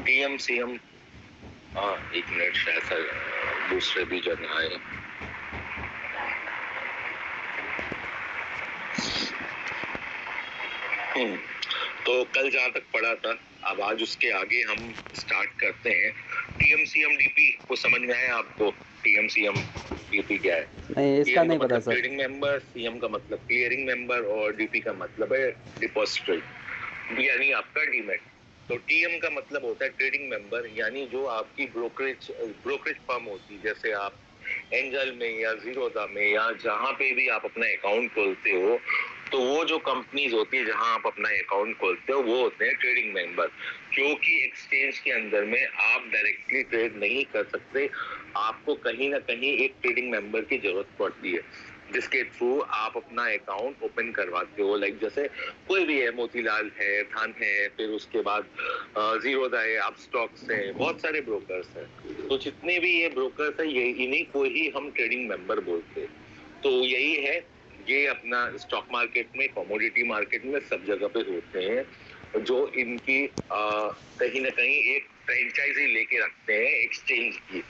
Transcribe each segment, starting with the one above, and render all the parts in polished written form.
TMCM। हाँ, एक मिनट, शायद दूसरे भी जन आए। तो कल जहाँ तक पढ़ा था, अब आज उसके आगे हम स्टार्ट करते हैं। TMCM DP को समझ में आया आपको? TMCM DP क्या है? नहीं, इसका TM का नहीं पता मतलब सर। ट्रेडिंग मेंबर, CM का मतलब क्लियरिंग मेंबर और DP का मतलब है डिपॉजिटरी, यानी आपका डीमैट। तो TM का मतलब होता है ट्रेडिंग मेंबर, यानी जो आपकी ब्रोकरेज फर्म होती है, जैसे आप एंजल में या जीरोधा में या जहाँ पे भी आप अपना अकाउंट खोलते हो, तो वो जो कंपनीज होती है जहां आप अपना अकाउंट खोलते हो वो होते हैं ट्रेडिंग मेंबर। क्योंकि एक्सचेंज के अंदर में आप डायरेक्टली ट्रेड नहीं कर सकते, आपको कहीं ना कहीं एक ट्रेडिंग मेंबर की जरूरत पड़ती है, जिसके थ्रू आप अपना अकाउंट ओपन करवाते हो। लाइक जैसे कोई भी है, मोतीलाल है, धन है, फिर उसके बाद जीरोधा है, आप स्टॉक्स है, बहुत सारे ब्रोकर्स हैं। तो जितने भी ये ब्रोकर्स है, ये इन्हीं को ही हम ट्रेडिंग मेंबर बोलते हैं। तो यही है, ये अपना स्टॉक मार्केट में, कमोडिटी मार्केट में सब जगह पे होते हैं, जो इनकी कहीं ना कहीं एक फ्रेंचाइजी लेके रखते हैं एक्सचेंज की।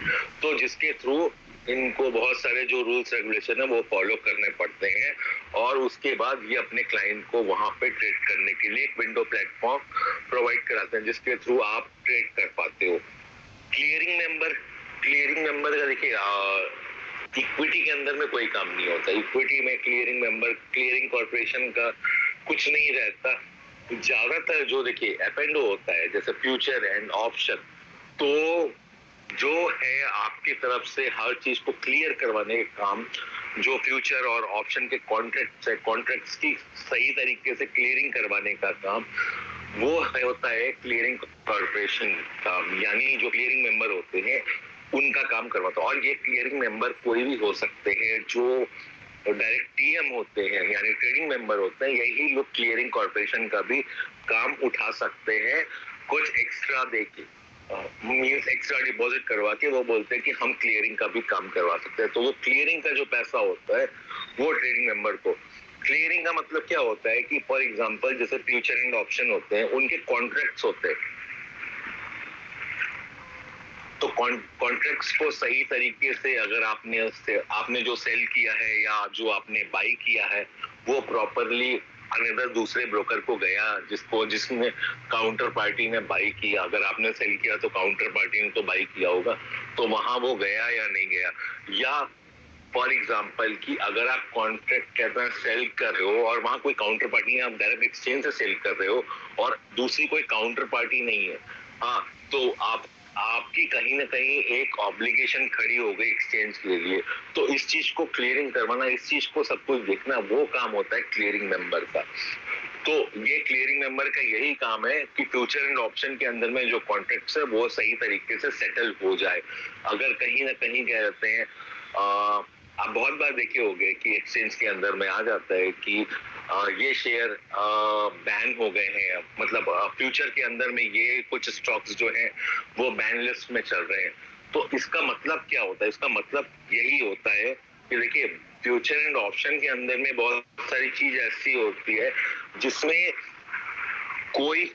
तो जिसके थ्रू इनको बहुत सारे जो रूल्स रेगुलेशन है वो फॉलो करने पड़ते हैं, और उसके बाद ये अपने क्लाइंट को वहां पे ट्रेड करने के लिए एक विंडो प्लेटफॉर्म प्रोवाइड कराते हैं, जिसके थ्रू आप ट्रेड कर पाते हो। क्लियरिंग मेंबर का देखिए, इक्विटी के अंदर में कोई काम नहीं होता। इक्विटी में क्लियरिंग मेंबर, क्लियरिंग कॉर्पोरेशन का कुछ नहीं रहता। ज्यादातर जो देखिए एफ एंड ओ होता है, जैसे फ्यूचर एंड ऑप्शन, तो जो है आपकी तरफ से हर चीज को क्लियर करवाने का काम, जो फ्यूचर और ऑप्शन के कॉन्ट्रैक्ट्स है, कॉन्ट्रैक्ट्स की सही तरीके से क्लियरिंग करवाने का काम, वो होता है क्लियरिंग कॉर्पोरेशन का, यानी जो क्लियरिंग मेंबर होते हैं उनका काम करवाता है। और ये क्लियरिंग मेंबर कोई भी हो सकते हैं, जो डायरेक्ट टीएम होते हैं यानी ट्रेडिंग मेंबर होते हैं, यही लोग क्लियरिंग कॉर्पोरेशन का भी काम उठा सकते हैं, कुछ एक्स्ट्रा देके, मीन्स एक्स्ट्रा डिपॉजिट करवा के। वो बोलते हैं कि हम क्लियरिंग का भी काम करवा सकते हैं। तो वो क्लियरिंग का जो पैसा होता है वो ट्रेडिंग मेंबर को। क्लियरिंग का मतलब क्या होता है कि फॉर एग्जांपल जैसे फ्यूचर एंड ऑप्शन होते हैं, उनके कॉन्ट्रैक्ट्स होते हैं, तो कॉन्ट्रैक्ट्स को सही तरीके से अगर आपने जो सेल किया है या जो आपने बाई किया है वो प्रॉपरली अनदर दूसरे ब्रोकर को गया, जिसने काउंटर पार्टी ने बाई किया, अगर आपने सेल किया तो काउंटर पार्टी ने तो बाई किया होगा, तो वहां वो गया या नहीं गया। या फॉर एग्जाम्पल कि अगर आप कॉन्ट्रैक्ट कहते हैं सेल कर रहे हो और वहां कोई काउंटर पार्टी है, आप डायरेक्ट एक्सचेंज से सेल कर रहे हो और दूसरी कोई काउंटर पार्टी नहीं है, हाँ, तो आपकी कहीं ना कहीं एक ऑब्लिगेशन खड़ी हो गई एक्सचेंज के लिए। तो इस चीज को क्लियरिंग करवाना, इस चीज को सब कुछ देखना, वो काम होता है क्लियरिंग मेंबर का। तो ये क्लियरिंग मेंबर का यही काम है कि फ्यूचर एंड ऑप्शन के अंदर में जो कॉन्ट्रैक्ट्स है वो सही तरीके से सेटल हो जाए। अगर कहीं ना कहीं कह रहते हैं, आप बहुत बार देखे होंगे कि एक्सचेंज के अंदर में आ जाता है कि ये शेयर बैन हो गए हैं, मतलब फ्यूचर के अंदर में ये कुछ स्टॉक्स जो हैं वो बैन लिस्ट में चल रहे हैं। तो इसका मतलब क्या होता है? इसका मतलब यही होता है कि देखिए, फ्यूचर एंड ऑप्शन के अंदर में बहुत सारी चीज ऐसी होती है जिसमें कोई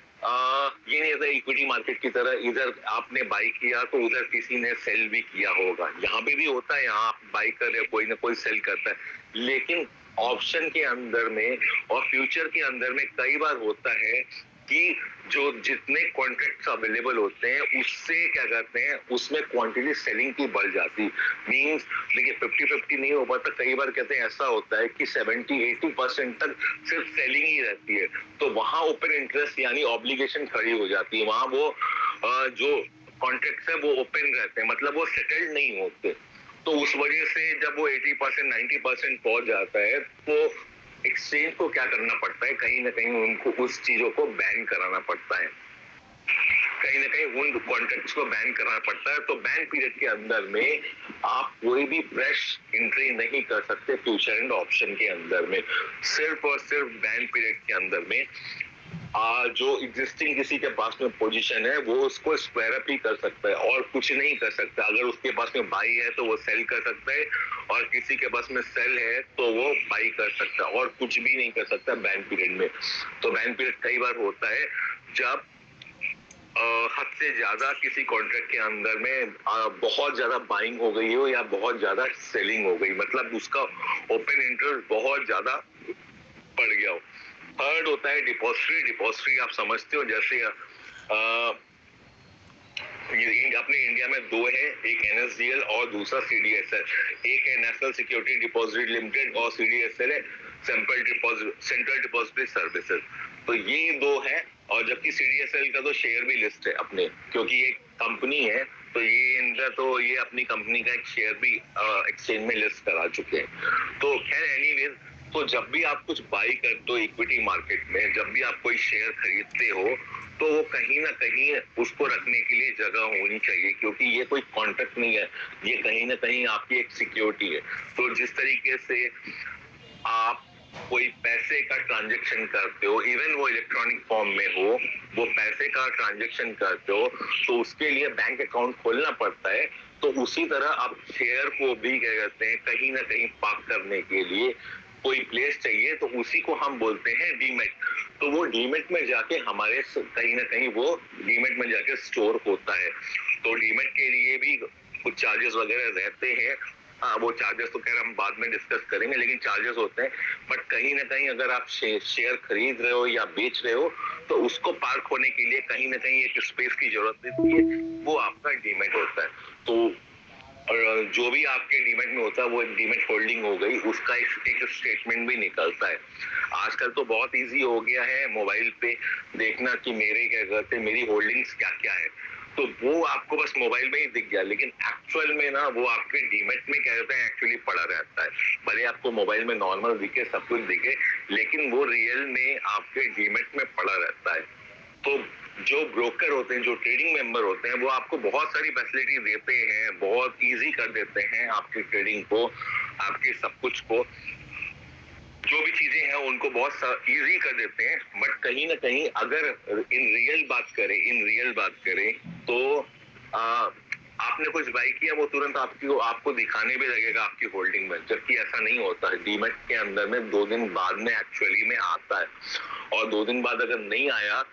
ये नहीं होता इक्विटी मार्केट की तरह इधर आपने बाई किया तो उधर किसी ने सेल भी किया होगा। यहाँ पे भी होता है, यहाँ आप बाई कर रहे हो, कोई ना कोई सेल करता है। लेकिन ऑप्शन के अंदर में और फ्यूचर के अंदर में कई बार होता है कि जो जितने कॉन्ट्रैक्ट्स अवेलेबल होते हैं उससे क्या करते हैं, उसमें क्वांटिटी सेलिंग की बढ़ जाती। मींस देखिए 50-50 नहीं हो पाता, कई बार कहते हैं ऐसा होता है कि 70-80% तक सिर्फ सेलिंग ही रहती है। तो वहां ओपन इंटरेस्ट यानी ऑब्लिगेशन खड़ी हो जाती है, वहां वो जो कॉन्ट्रैक्ट्स है वो ओपन रहते हैं, मतलब वो सेटल्ड नहीं होते। तो उस वजह से जब वो 80% 90% पहुंच जाता है तो एक्सचेंज को क्या करना पड़ता है, कहीं ना कहीं उनको उस चीजों को बैन कराना पड़ता है, कहीं ना कहीं उन कॉन्ट्रैक्ट्स को बैन करना पड़ता है। तो बैन पीरियड के अंदर में आप कोई भी फ्रेश एंट्री नहीं कर सकते फ्यूचर एंड ऑप्शन के अंदर में। सिर्फ और सिर्फ बैन पीरियड के अंदर में जो एग्जिस्टिंग किसी के पास में पोजीशन है वो उसको स्क्वायर अप ही कर सकता है और कुछ नहीं कर सकता। अगर उसके पास में बाई है तो वो सेल कर सकता है, और किसी के पास में सेल है तो वो बाई कर सकता है, और कुछ भी नहीं कर सकता बैन पीरियड में। तो बैन पीरियड कई बार होता है जब हद से ज्यादा किसी कॉन्ट्रैक्ट के अंदर में बहुत ज्यादा बाइंग हो गई हो या बहुत ज्यादा सेलिंग हो गई, मतलब उसका ओपन इंटरेस्ट बहुत ज्यादा बढ़ गया हो। थर्ड होता है डिपॉजिटरी। डिपॉजिटरी आप समझते हो, जैसे अपने इंडिया में दो है, एक एनएसडीएल और दूसरा सीडीएसएल। एक है नेशनल सिक्योरिटी डिपॉजिटरी लिमिटेड और सीडीएसएल है सेंट्रल डिपॉजिटरी सर्विसेज। तो ये दो है, और जबकि सीडीएसएल का तो शेयर भी लिस्ट है अपने, क्योंकि ये कंपनी है, तो ये इनका तो ये अपनी कंपनी का एक शेयर भी एक्सचेंज में लिस्ट करा चुके हैं। तो खैर एनीवेज, तो जब भी आप कुछ बाई करते हो इक्विटी मार्केट में, जब भी आप कोई शेयर खरीदते हो, तो वो कहीं ना कहीं उसको रखने के लिए जगह होनी चाहिए, क्योंकि ये कोई कॉन्ट्रैक्ट नहीं है, ये कहीं ना कहीं आपकी एक सिक्योरिटी है। तो जिस तरीके से आप कोई पैसे का ट्रांजैक्शन करते हो, इवन वो इलेक्ट्रॉनिक फॉर्म में हो, वो पैसे का ट्रांजैक्शन करते हो, तो उसके लिए बैंक अकाउंट खोलना पड़ता है। तो उसी तरह आप शेयर को भी क्या कहते हैं, कहीं ना कहीं पार्क करने के लिए कोई प्लेस चाहिए, तो उसी को हम बोलते हैं डीमेट। तो वो डीमेट में जाके हमारे कहीं ना कहीं वो डीमेट में जाके स्टोर होता है। तो डीमेट के लिए भी कुछ चार्जेस वगैरह रहते हैं। वो चार्जेस तो खैर हम बाद में डिस्कस करेंगे, लेकिन चार्जेस होते हैं। बट कहीं ना कहीं अगर आप शेयर खरीद रहे हो या बेच रहे हो, तो उसको पार्क होने के लिए कहीं ना कहीं एक स्पेस की जरूरत होती है, वो आपका डीमेट होता है। तो और जो भी आपके डीमेट में होता है वो डीमेट होल्डिंग हो गई, उसका एक स्टेटमेंट भी निकलता है। आजकल तो बहुत इजी हो गया है मोबाइल पे देखना कि मेरे क्या कहते हैं, मेरी होल्डिंग्स क्या क्या है, तो वो आपको बस मोबाइल में ही दिख गया, लेकिन एक्चुअल में ना वो आपके डीमेट में क्या कहते हैं एक्चुअली पड़ा रहता है। भले आपको मोबाइल में नॉर्मल दिखे, सब कुछ दिखे, लेकिन वो रियल में आपके डीमेट में पड़ा रहता है। तो जो ब्रोकर होते हैं, जो ट्रेडिंग मेंबर होते हैं, वो आपको बहुत सारी फैसिलिटी देते हैं, बहुत इजी कर देते हैं आपकी ट्रेडिंग को, आपके सब कुछ को, जो भी चीजें हैं उनको बहुत इजी कर देते हैं। बट कहीं ना कहीं अगर इन रियल बात करें तो आपने कुछ बाई किया, वो तुरंत आपको दिखाने भी लगेगा आपकी होल्डिंग में, जबकि ऐसा नहीं होता है। डीमेट के अंदर में 2 दिन बाद में एक्चुअली में आता है, और 2 दिन बाद अगर नहीं आया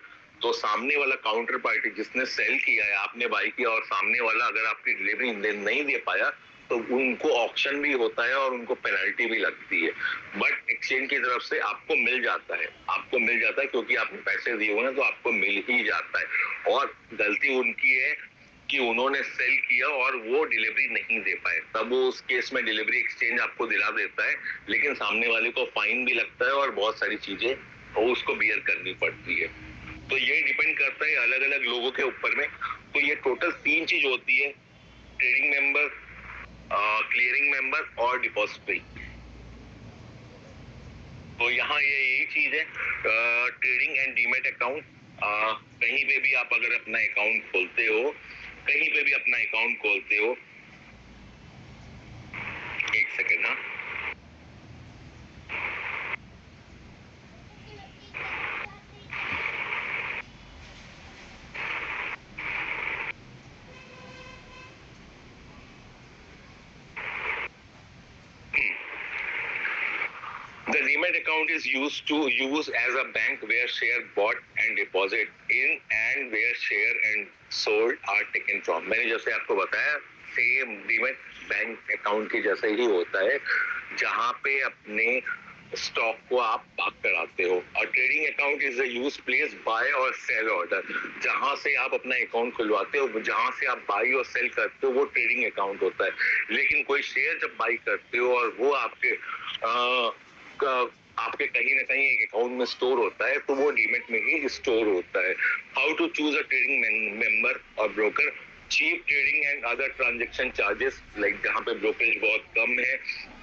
तो सामने वाला काउंटर पार्टी जिसने सेल किया है, आपने बाई किया, और सामने वाला अगर आपकी डिलीवरी नहीं दे पाया, तो उनको ऑक्शन भी होता है और उनको पेनल्टी भी लगती है। बट एक्सचेंज की तरफ से आपको मिल जाता है, क्योंकि आपने पैसे दिए हुए हैं तो आपको मिल ही जाता है। और गलती उनकी है कि उन्होंने सेल किया और वो डिलीवरी नहीं दे पाए, तब वो उस केस में डिलीवरी एक्सचेंज आपको दिला देता है, लेकिन सामने वाले को फाइन भी लगता है और बहुत सारी चीजें उसको बियर करनी पड़ती है। तो ये डिपेंड करता है अलग अलग लोगों के ऊपर में। तो ये टोटल 3 चीज होती है, ट्रेडिंग मेंबर, क्लियरिंग मेंबर और डिपॉजिटरी। तो यहाँ ये यही चीज है, ट्रेडिंग एंड डीमेट अकाउंट। कहीं पे भी आप अगर अपना अकाउंट खोलते हो, एक सेकेंड। हाँ, the demat account is used as a bank where share bought and deposit in and where share and sold are taken from। मैंने जैसे आपको बताया, सेम डीमेट बैंक अकाउंट की जैसे ही होता है, जहां पे अपने स्टॉक को आप पार्क कराते हो। और trading account is a use place by और सेल ऑर्डर, जहां से आप अपना अकाउंट खुलवाते हो, जहां से आप बाई और सेल करते हो, वो ट्रेडिंग अकाउंट होता है। लेकिन कोई शेयर जब बाई करते हो और वो आपके कहीं ना कहीं एक अकाउंट में स्टोर होता है, तो वो डीमेट में ही स्टोर होता है। How to choose a trading member और broker? Cheap trading and other transaction charges, like जहाँ पे ब्रोकरेज बहुत कम है।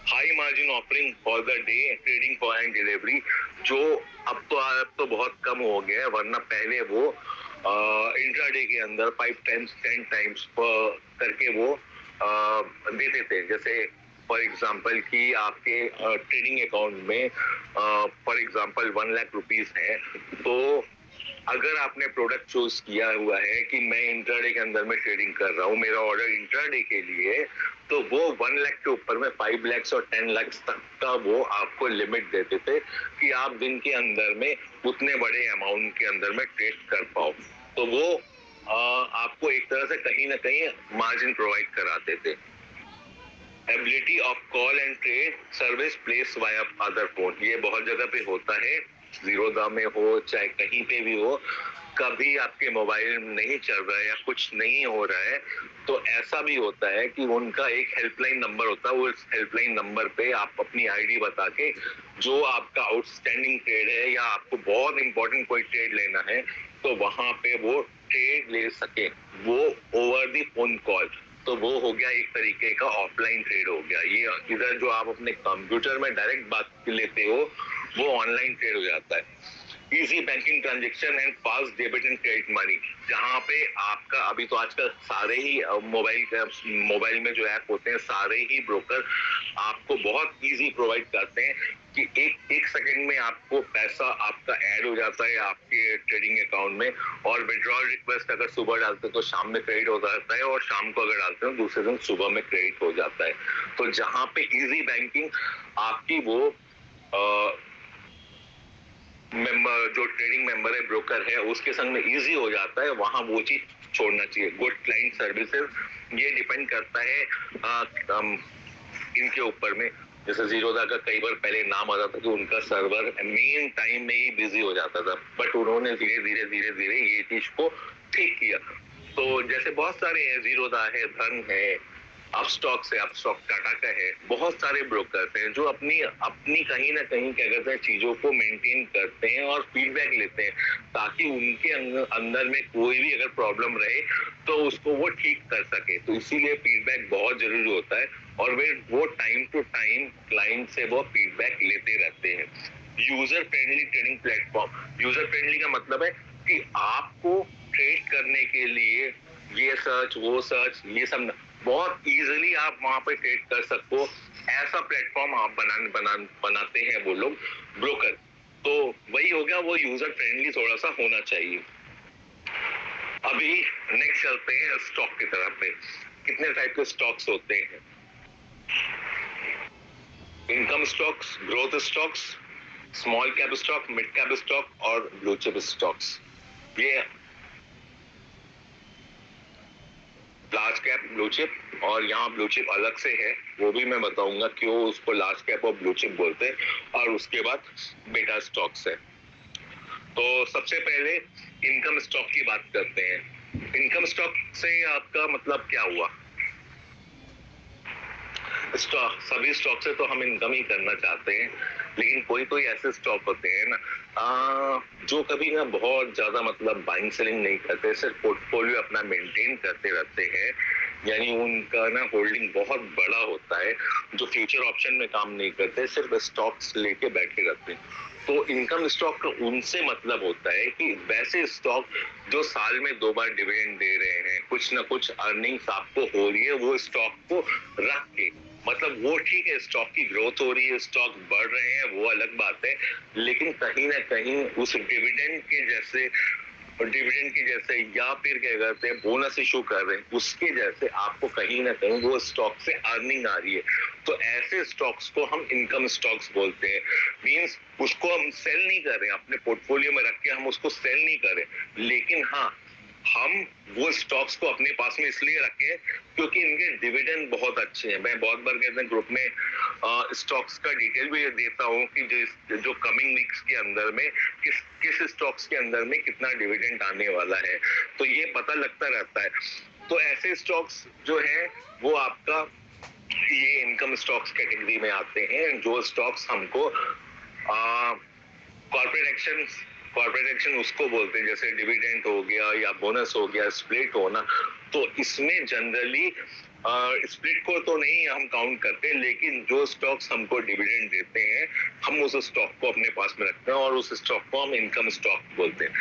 High margin offering for the day trading for and delivery, जो अब तो बहुत कम हो गया है, वरना पहले वो इंट्राडे के अंदर 5 टाइम्स 10 टाइम्स करके वो देते थे। जैसे फॉर एग्जाम्पल कि आपके ट्रेडिंग अकाउंट में फॉर एग्जाम्पल 1 लाख रुपीज है, तो अगर आपने प्रोडक्ट चूज किया हुआ है कि मैं इंट्राडे के अंदर में ट्रेडिंग कर रहा हूँ, मेरा ऑर्डर इंट्राडे के लिए, तो वो 1 लाख के ऊपर में 5 लाख और 10 लाख तक का वो आपको लिमिट देते थे कि आप दिन के अंदर में उतने बड़े अमाउंट के अंदर में ट्रेड कर पाओ। तो वो आपको एक तरह से कहीं ना कहीं मार्जिन प्रोवाइड कराते थे। Ability of call and trade service place via other phone, ये बहुत जगह पे होता है, जीरोधा में हो चाहे कहीं पे भी हो, कभी आपके मोबाइल नहीं चल रहा है या कुछ नहीं हो रहा है तो ऐसा भी होता है कि उनका एक हेल्पलाइन नंबर होता है, उस हेल्पलाइन नंबर पे आप अपनी आईडी बता के जो आपका आउटस्टैंडिंग ट्रेड है या आपको बहुत इंपॉर्टेंट कोई ट्रेड लेना है तो वहां पे वो ट्रेड ले सके, वो ओवर दी फोन कॉल। तो वो हो गया एक तरीके का ऑफलाइन ट्रेड हो गया। ये इधर जो आप अपने कंप्यूटर में डायरेक्ट बात लेते हो वो ऑनलाइन ट्रेड हो जाता है। Easy banking transaction and fast debit and credit money, जहाँ पे आपका अभी तो आजकल सारे ही मोबाइल में जो ऐप होते हैं सारे ही ब्रोकर आपको बहुत इजी प्रोवाइड करते हैं कि एक सेकंड में आपको पैसा आपका ऐड हो जाता है आपके ट्रेडिंग अकाउंट में, और विड्रॉल रिक्वेस्ट अगर सुबह डालते हैं तो शाम में क्रेडिट हो जाता है, और शाम को अगर डालते हैं दूसरे दिन सुबह में क्रेडिट हो जाता है। तो जहाँ पे इजी बैंकिंग आपकी वो मेंबर जो ट्रेडिंग मेंबर है ब्रोकर है उसके संग में इजी हो जाता है, वहां वो चीज छोड़ना चाहिए। गुड क्लाइंट सर्विसेज ये डिपेंड करता है इनके ऊपर में। जैसे जीरोधा का कई बार पहले नाम आता था कि उनका सर्वर मेन टाइम में ही बिजी हो जाता था, बट उन्होंने धीरे धीरे ये चीज को ठीक किया। तो जैसे बहुत सारे हैं, जीरोधा है, धन है, अपस्टॉक से अपस्टॉक टाटा का है, बहुत सारे ब्रोकर्स हैं जो अपनी अपनी कहीं ना कहीं क्या कहते हैं चीजों को मेंटेन करते हैं और फीडबैक लेते हैं ताकि उनके अंदर में कोई भी अगर प्रॉब्लम रहे तो उसको वो ठीक कर सके। तो इसीलिए फीडबैक बहुत जरूरी होता है और वो टाइम टू टाइम क्लाइंट से वो फीडबैक लेते रहते हैं। User friendly trading platform, user friendly का मतलब है कि आपको ट्रेड करने के लिए ये सर्च वो सर्च ये सब बहुत इजीली आप वहां पे ट्रेड कर सको, ऐसा प्लेटफॉर्म आप बनाते हैं वो लोग ब्रोकर। तो वही हो गया, वो यूजर फ्रेंडली थोड़ा सा होना चाहिए। अभी नेक्स्ट चलते हैं स्टॉक की तरफ पे। कितने टाइप के स्टॉक्स होते हैं? Income stocks, growth stocks, small cap stock, mid cap stock और ब्लू चिप स्टॉक्स। ये लार्ज कैप ब्लू चिप और यहाँ ब्लू चिप अलग से है, वो भी मैं बताऊंगा क्यों उसको लार्ज कैप और ब्लू चिप बोलते हैं। और उसके बाद बेटा स्टॉक्स है। तो सबसे पहले इनकम स्टॉक की बात करते हैं। इनकम स्टॉक से आपका मतलब क्या हुआ? स्टॉक, सभी स्टॉक से तो हम इनकम ही करना चाहते हैं, लेकिन कोई कोई ऐसे स्टॉक होते हैं ना जो कभी ना बहुत ज्यादा मतलब बाइंग सेलिंग नहीं करते, सिर्फ पोर्टफोलियो अपना मेंटेन करते रहते हैं, यानी उनका ना होल्डिंग बहुत बड़ा होता है, जो फ्यूचर ऑप्शन में काम नहीं करते, सिर्फ स्टॉक्स लेके बैठे रहते हैं। तो इनकम स्टॉक का उनसे मतलब होता है कि वैसे स्टॉक जो साल में 2 बार डिविडेंड दे रहे हैं, कुछ ना कुछ अर्निंग्स आपको हो रही है, वो स्टॉक को रख के, मतलब वो ठीक है स्टॉक की ग्रोथ हो रही है, स्टॉक बढ़ रहे हैं, वो अलग बात है, लेकिन कहीं ना कहीं उस डिविडेंड के जैसे या फिर क्या कहते हैं बोनस इशू कर रहे हैं, उसके जैसे आपको कहीं ना कहीं वो स्टॉक से अर्निंग आ रही है। तो ऐसे स्टॉक्स को हम इनकम स्टॉक्स बोलते हैं। मींस उसको हम सेल नहीं कर रहे हैं, अपने पोर्टफोलियो में रख के हम उसको सेल नहीं कर रहे, लेकिन हाँ हम वो स्टॉक्स को अपने पास में इसलिए रखें क्योंकि इनके डिविडेंड बहुत अच्छे हैं। मैं बहुत बार कहते हैं ग्रुप में स्टॉक्स का डिटेल भी देता हूँ कि जो कमिंग वीक्स के अंदर में किस स्टॉक्स के अंदर में कितना डिविडेंड आने वाला है, तो ये पता लगता रहता है। तो ऐसे स्टॉक्स जो है वो आपका ये इनकम स्टॉक्स कैटेगरी में आते हैं, जो स्टॉक्स हमको कॉर्पोरेट एक्शन उसको बोलते हैं, जैसे डिविडेंड हो गया या बोनस हो गया, स्प्लिट होना। तो इसमें जनरली स्प्लिट को तो नहीं हम काउंट करते, लेकिन जो स्टॉक्स हमको डिविडेंड देते हैं हम उस स्टॉक को अपने पास में रखते हैं और उस स्टॉक को हम इनकम स्टॉक बोलते हैं।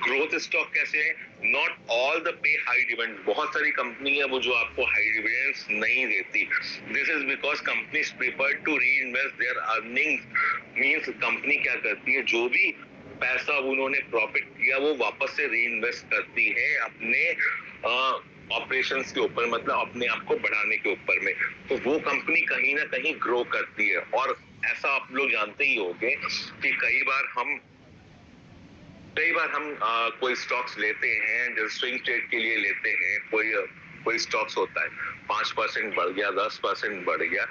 ग्रोथ स्टॉक कैसे है? Not all the pay high dividend, बहुत सारी कंपनी है वो जो आपको हाई डिविडेंड्स नहीं देती। This is because companies prefer to reinvest their earnings. Means company क्या करती है, जो भी पैसा उन्होंने प्रॉफिट किया वो वापस से री इन्वेस्ट करती है अपने ऑपरेशंस के ऊपर, मतलब अपने आप को बढ़ाने के ऊपर में। तो वो कंपनी कहीं ना कहीं ग्रो करती है। और ऐसा आप लोग जानते ही होंगे कि कई बार हम कई बार हम कोई स्टॉक्स लेते हैं जो स्विंग ट्रेड के लिए लेते हैं, कोई स्टॉक्स होता है 5% बढ़ गया, 10% बढ़ गया,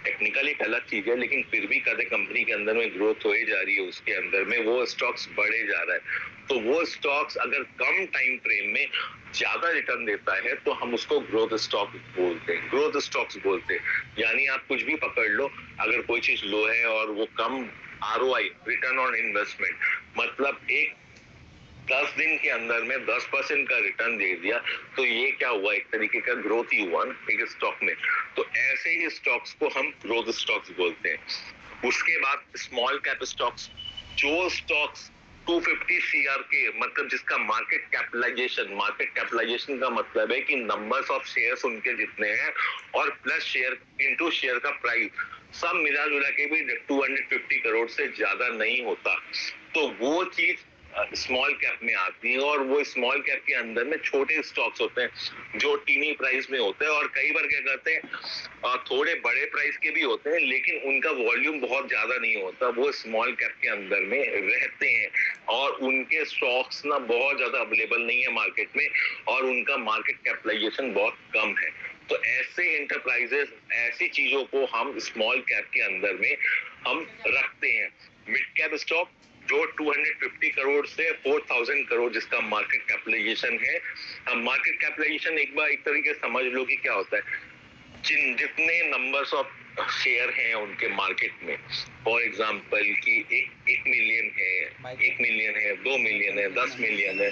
टेक्निकली गलत चीज है, लेकिन फिर भी कदे कंपनी के अंदर में ग्रोथ हो ही जा रही है, उसके अंदर में वो स्टॉक्स बढ़े जा रहा है, तो वो स्टॉक्स अगर कम टाइम फ्रेम में ज्यादा रिटर्न देता है तो हम उसको ग्रोथ स्टॉक बोलते हैं, ग्रोथ स्टॉक्स बोलते हैं। यानी आप कुछ भी पकड़ लो, अगर कोई चीज लो है और वो कम ROI, रिटर्न ऑन इन्वेस्टमेंट, मतलब एक 10 दिन के अंदर में 10% का रिटर्न दे दिया, तो ये क्या हुआ, एक तरीके का ग्रोथ ही हुआ ना एक स्टॉक में। तो ऐसे ही स्टॉक्स को हम ग्रोथ स्टॉक्स बोलते हैं। उसके बाद स्मॉल कैप स्टॉक्स, जो स्टॉक्स 250 CR के, मतलब जिसका मार्केट कैपिटलाइजेशन का मतलब है कि नंबर्स ऑफ शेयर्स उनके जितने हैं और प्लस शेयर इनटू शेयर का प्राइस, सब मिला जुला के भी 250 करोड़ से ज्यादा नहीं होता, तो वो चीज स्मॉल कैप में आती है। और वो स्मॉल कैप के अंदर में छोटे स्टॉक्स होते हैं जो टीनी प्राइस में होते हैं, और कई बार क्या करते हैं थोड़े बड़े प्राइस के भी होते हैं, लेकिन उनका वॉल्यूम बहुत ज्यादा नहीं होता, वो स्मॉल कैप के अंदर में रहते हैं और उनके स्टॉक्स ना बहुत ज्यादा अवेलेबल नहीं है मार्केट में, और उनका मार्केट कैपिटलाइजेशन बहुत कम है। तो ऐसे एंटरप्राइजेस, ऐसी चीजों को हम स्मॉल कैप के अंदर में हम रखते हैं। मिड कैप स्टॉक जो 250 करोड़ से 4000 करोड़ जिसका मार्केट कैपिटलाइजेशन है। अब मार्केट कैपिटलाइजेशन एक तरीके से समझ लो कि क्या होता है, जितने नंबर्स ऑफ शेयर हैं उनके मार्केट में, फॉर एग्जांपल कि 1 मिलियन है, 1 मिलियन है, 2 मिलियन है, 10 मिलियन है,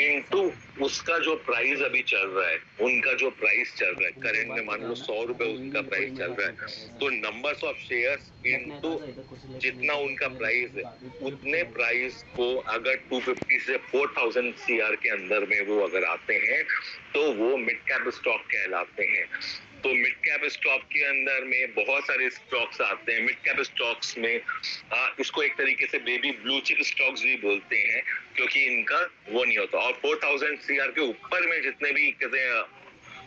इनटू उसका जो प्राइस अभी चल रहा है, उनका जो प्राइस चल रहा है करंट में, मान लो 100 रुपए उनका प्राइस चल रहा है, तो नंबर्स ऑफ शेयर्स इनटू जितना उनका प्राइस है, उतने प्राइस को अगर 250 से 4000 CR के अंदर में वो अगर आते हैं तो वो मिड कैप स्टॉक कहलाते हैं। तो मिड कैप स्टॉक के अंदर में बहुत सारे स्टॉक्स आते हैं। मिड कैप स्टॉक्स में इसको एक तरीके से बेबी ब्लू चिप स्टॉक्स भी बोलते हैं, क्योंकि इनका वो नहीं होता। और 4000 CR के ऊपर में जितने भी कहते हैं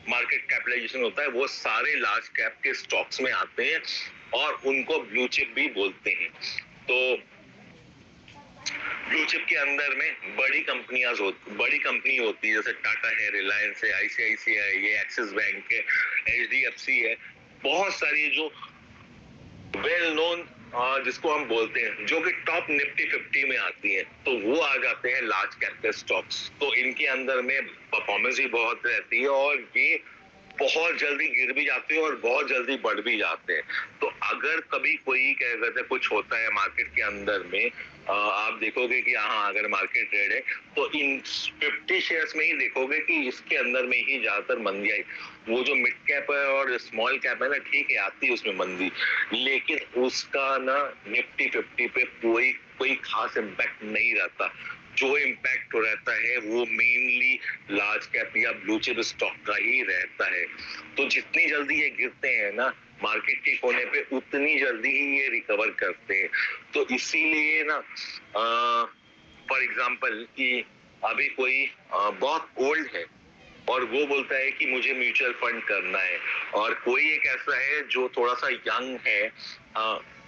मार्केट कैपिटलाइजेशन होता है, वो सारे लार्ज कैप के स्टॉक्स में आते हैं और उनको ब्लू चिप भी बोलते हैं। तो ब्लू चिप के अंदर में बड़ी कंपनी होती है, जैसे टाटा है, रिलायंस है, ICICI है, एक्सिस बैंक है, HDFC है, बहुत सारी जो वेल नोन जिसको हम बोलते हैं, जो कि टॉप निफ्टी 50 में आती है, तो वो आ जाते हैं लार्ज कैप के स्टॉक्स। तो इनके अंदर में परफॉर्मेंस भी बहुत रहती है और ये बहुत जल्दी गिर भी जाते हैं और बहुत जल्दी बढ़ भी जाते हैं। तो अगर कभी कोई क्या कहते हैं कुछ होता है मार्केट के अंदर में, आप देखोगे कि हाँ अगर मार्केट रेड है तो इन 50 शेयर्स में ही देखोगे कि इसके अंदर में ही ज्यादातर मंदी आई। वो जो मिड कैप है और स्मॉल कैप है ना, ठीक है आती है उसमें मंदी, लेकिन उसका ना निफ्टी 50 पे कोई खास इम्पैक्ट नहीं रहता। जो इम्पैक्ट रहता है वो मेनली लार्ज कैप या ब्लू चिप स्टॉक का ही रहता है। तो जितनी जल्दी ये गिरते हैं ना मार्केट ठीक होने पे, उतनी जल्दी ही ये रिकवर करते हैं। तो इसीलिए ना फॉर एग्जांपल कि अभी कोई बहुत ओल्ड है और वो बोलता है कि मुझे म्यूचुअल फंड करना है, और कोई एक ऐसा है जो थोड़ा सा यंग है,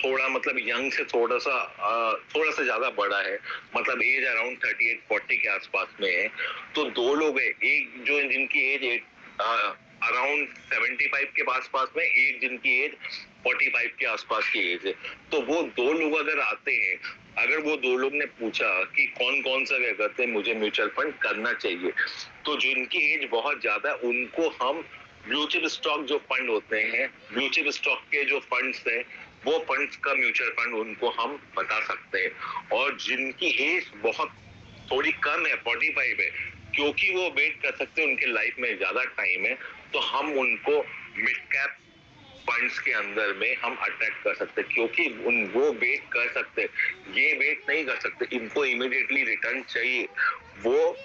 थोड़ा मतलब यंग से थोड़ा सा ज्यादा बड़ा है, मतलब एज अराउंड 38-40 के आसपास में है। तो दो लोग है, एक जो जिनकी एज अराउंड 75 के आसपास में, एक जिनकी एज 45 के आसपास की एज है। तो वो दो लोग अगर आते हैं, अगर वो दो लोग ने पूछा कि कौन कौन सा क्या करते हैं मुझे म्यूचुअल फंड करना चाहिए, तो जिनकी एज बहुत ज्यादा है उनको हम ब्लू चिप स्टॉक जो फंड होते हैं, ब्लू चिप स्टॉक के जो फंड्स हैं, वो फंड्स का म्यूचुअल फंड उनको हम बता सकते हैं। और जिनकी एज बहुत थोड़ी कम है, 45 है, क्योंकि वो वेट कर सकते हैं, उनके लाइफ में ज्यादा टाइम है, तो हम उनको मिड कैप फंड्स के अंदर में हम अट्रैक्ट कर सकते, क्योंकि वो वेट कर सकते, ये वेट नहीं कर सकते, इनको इमीडिएटली रिटर्न चाहिए। वो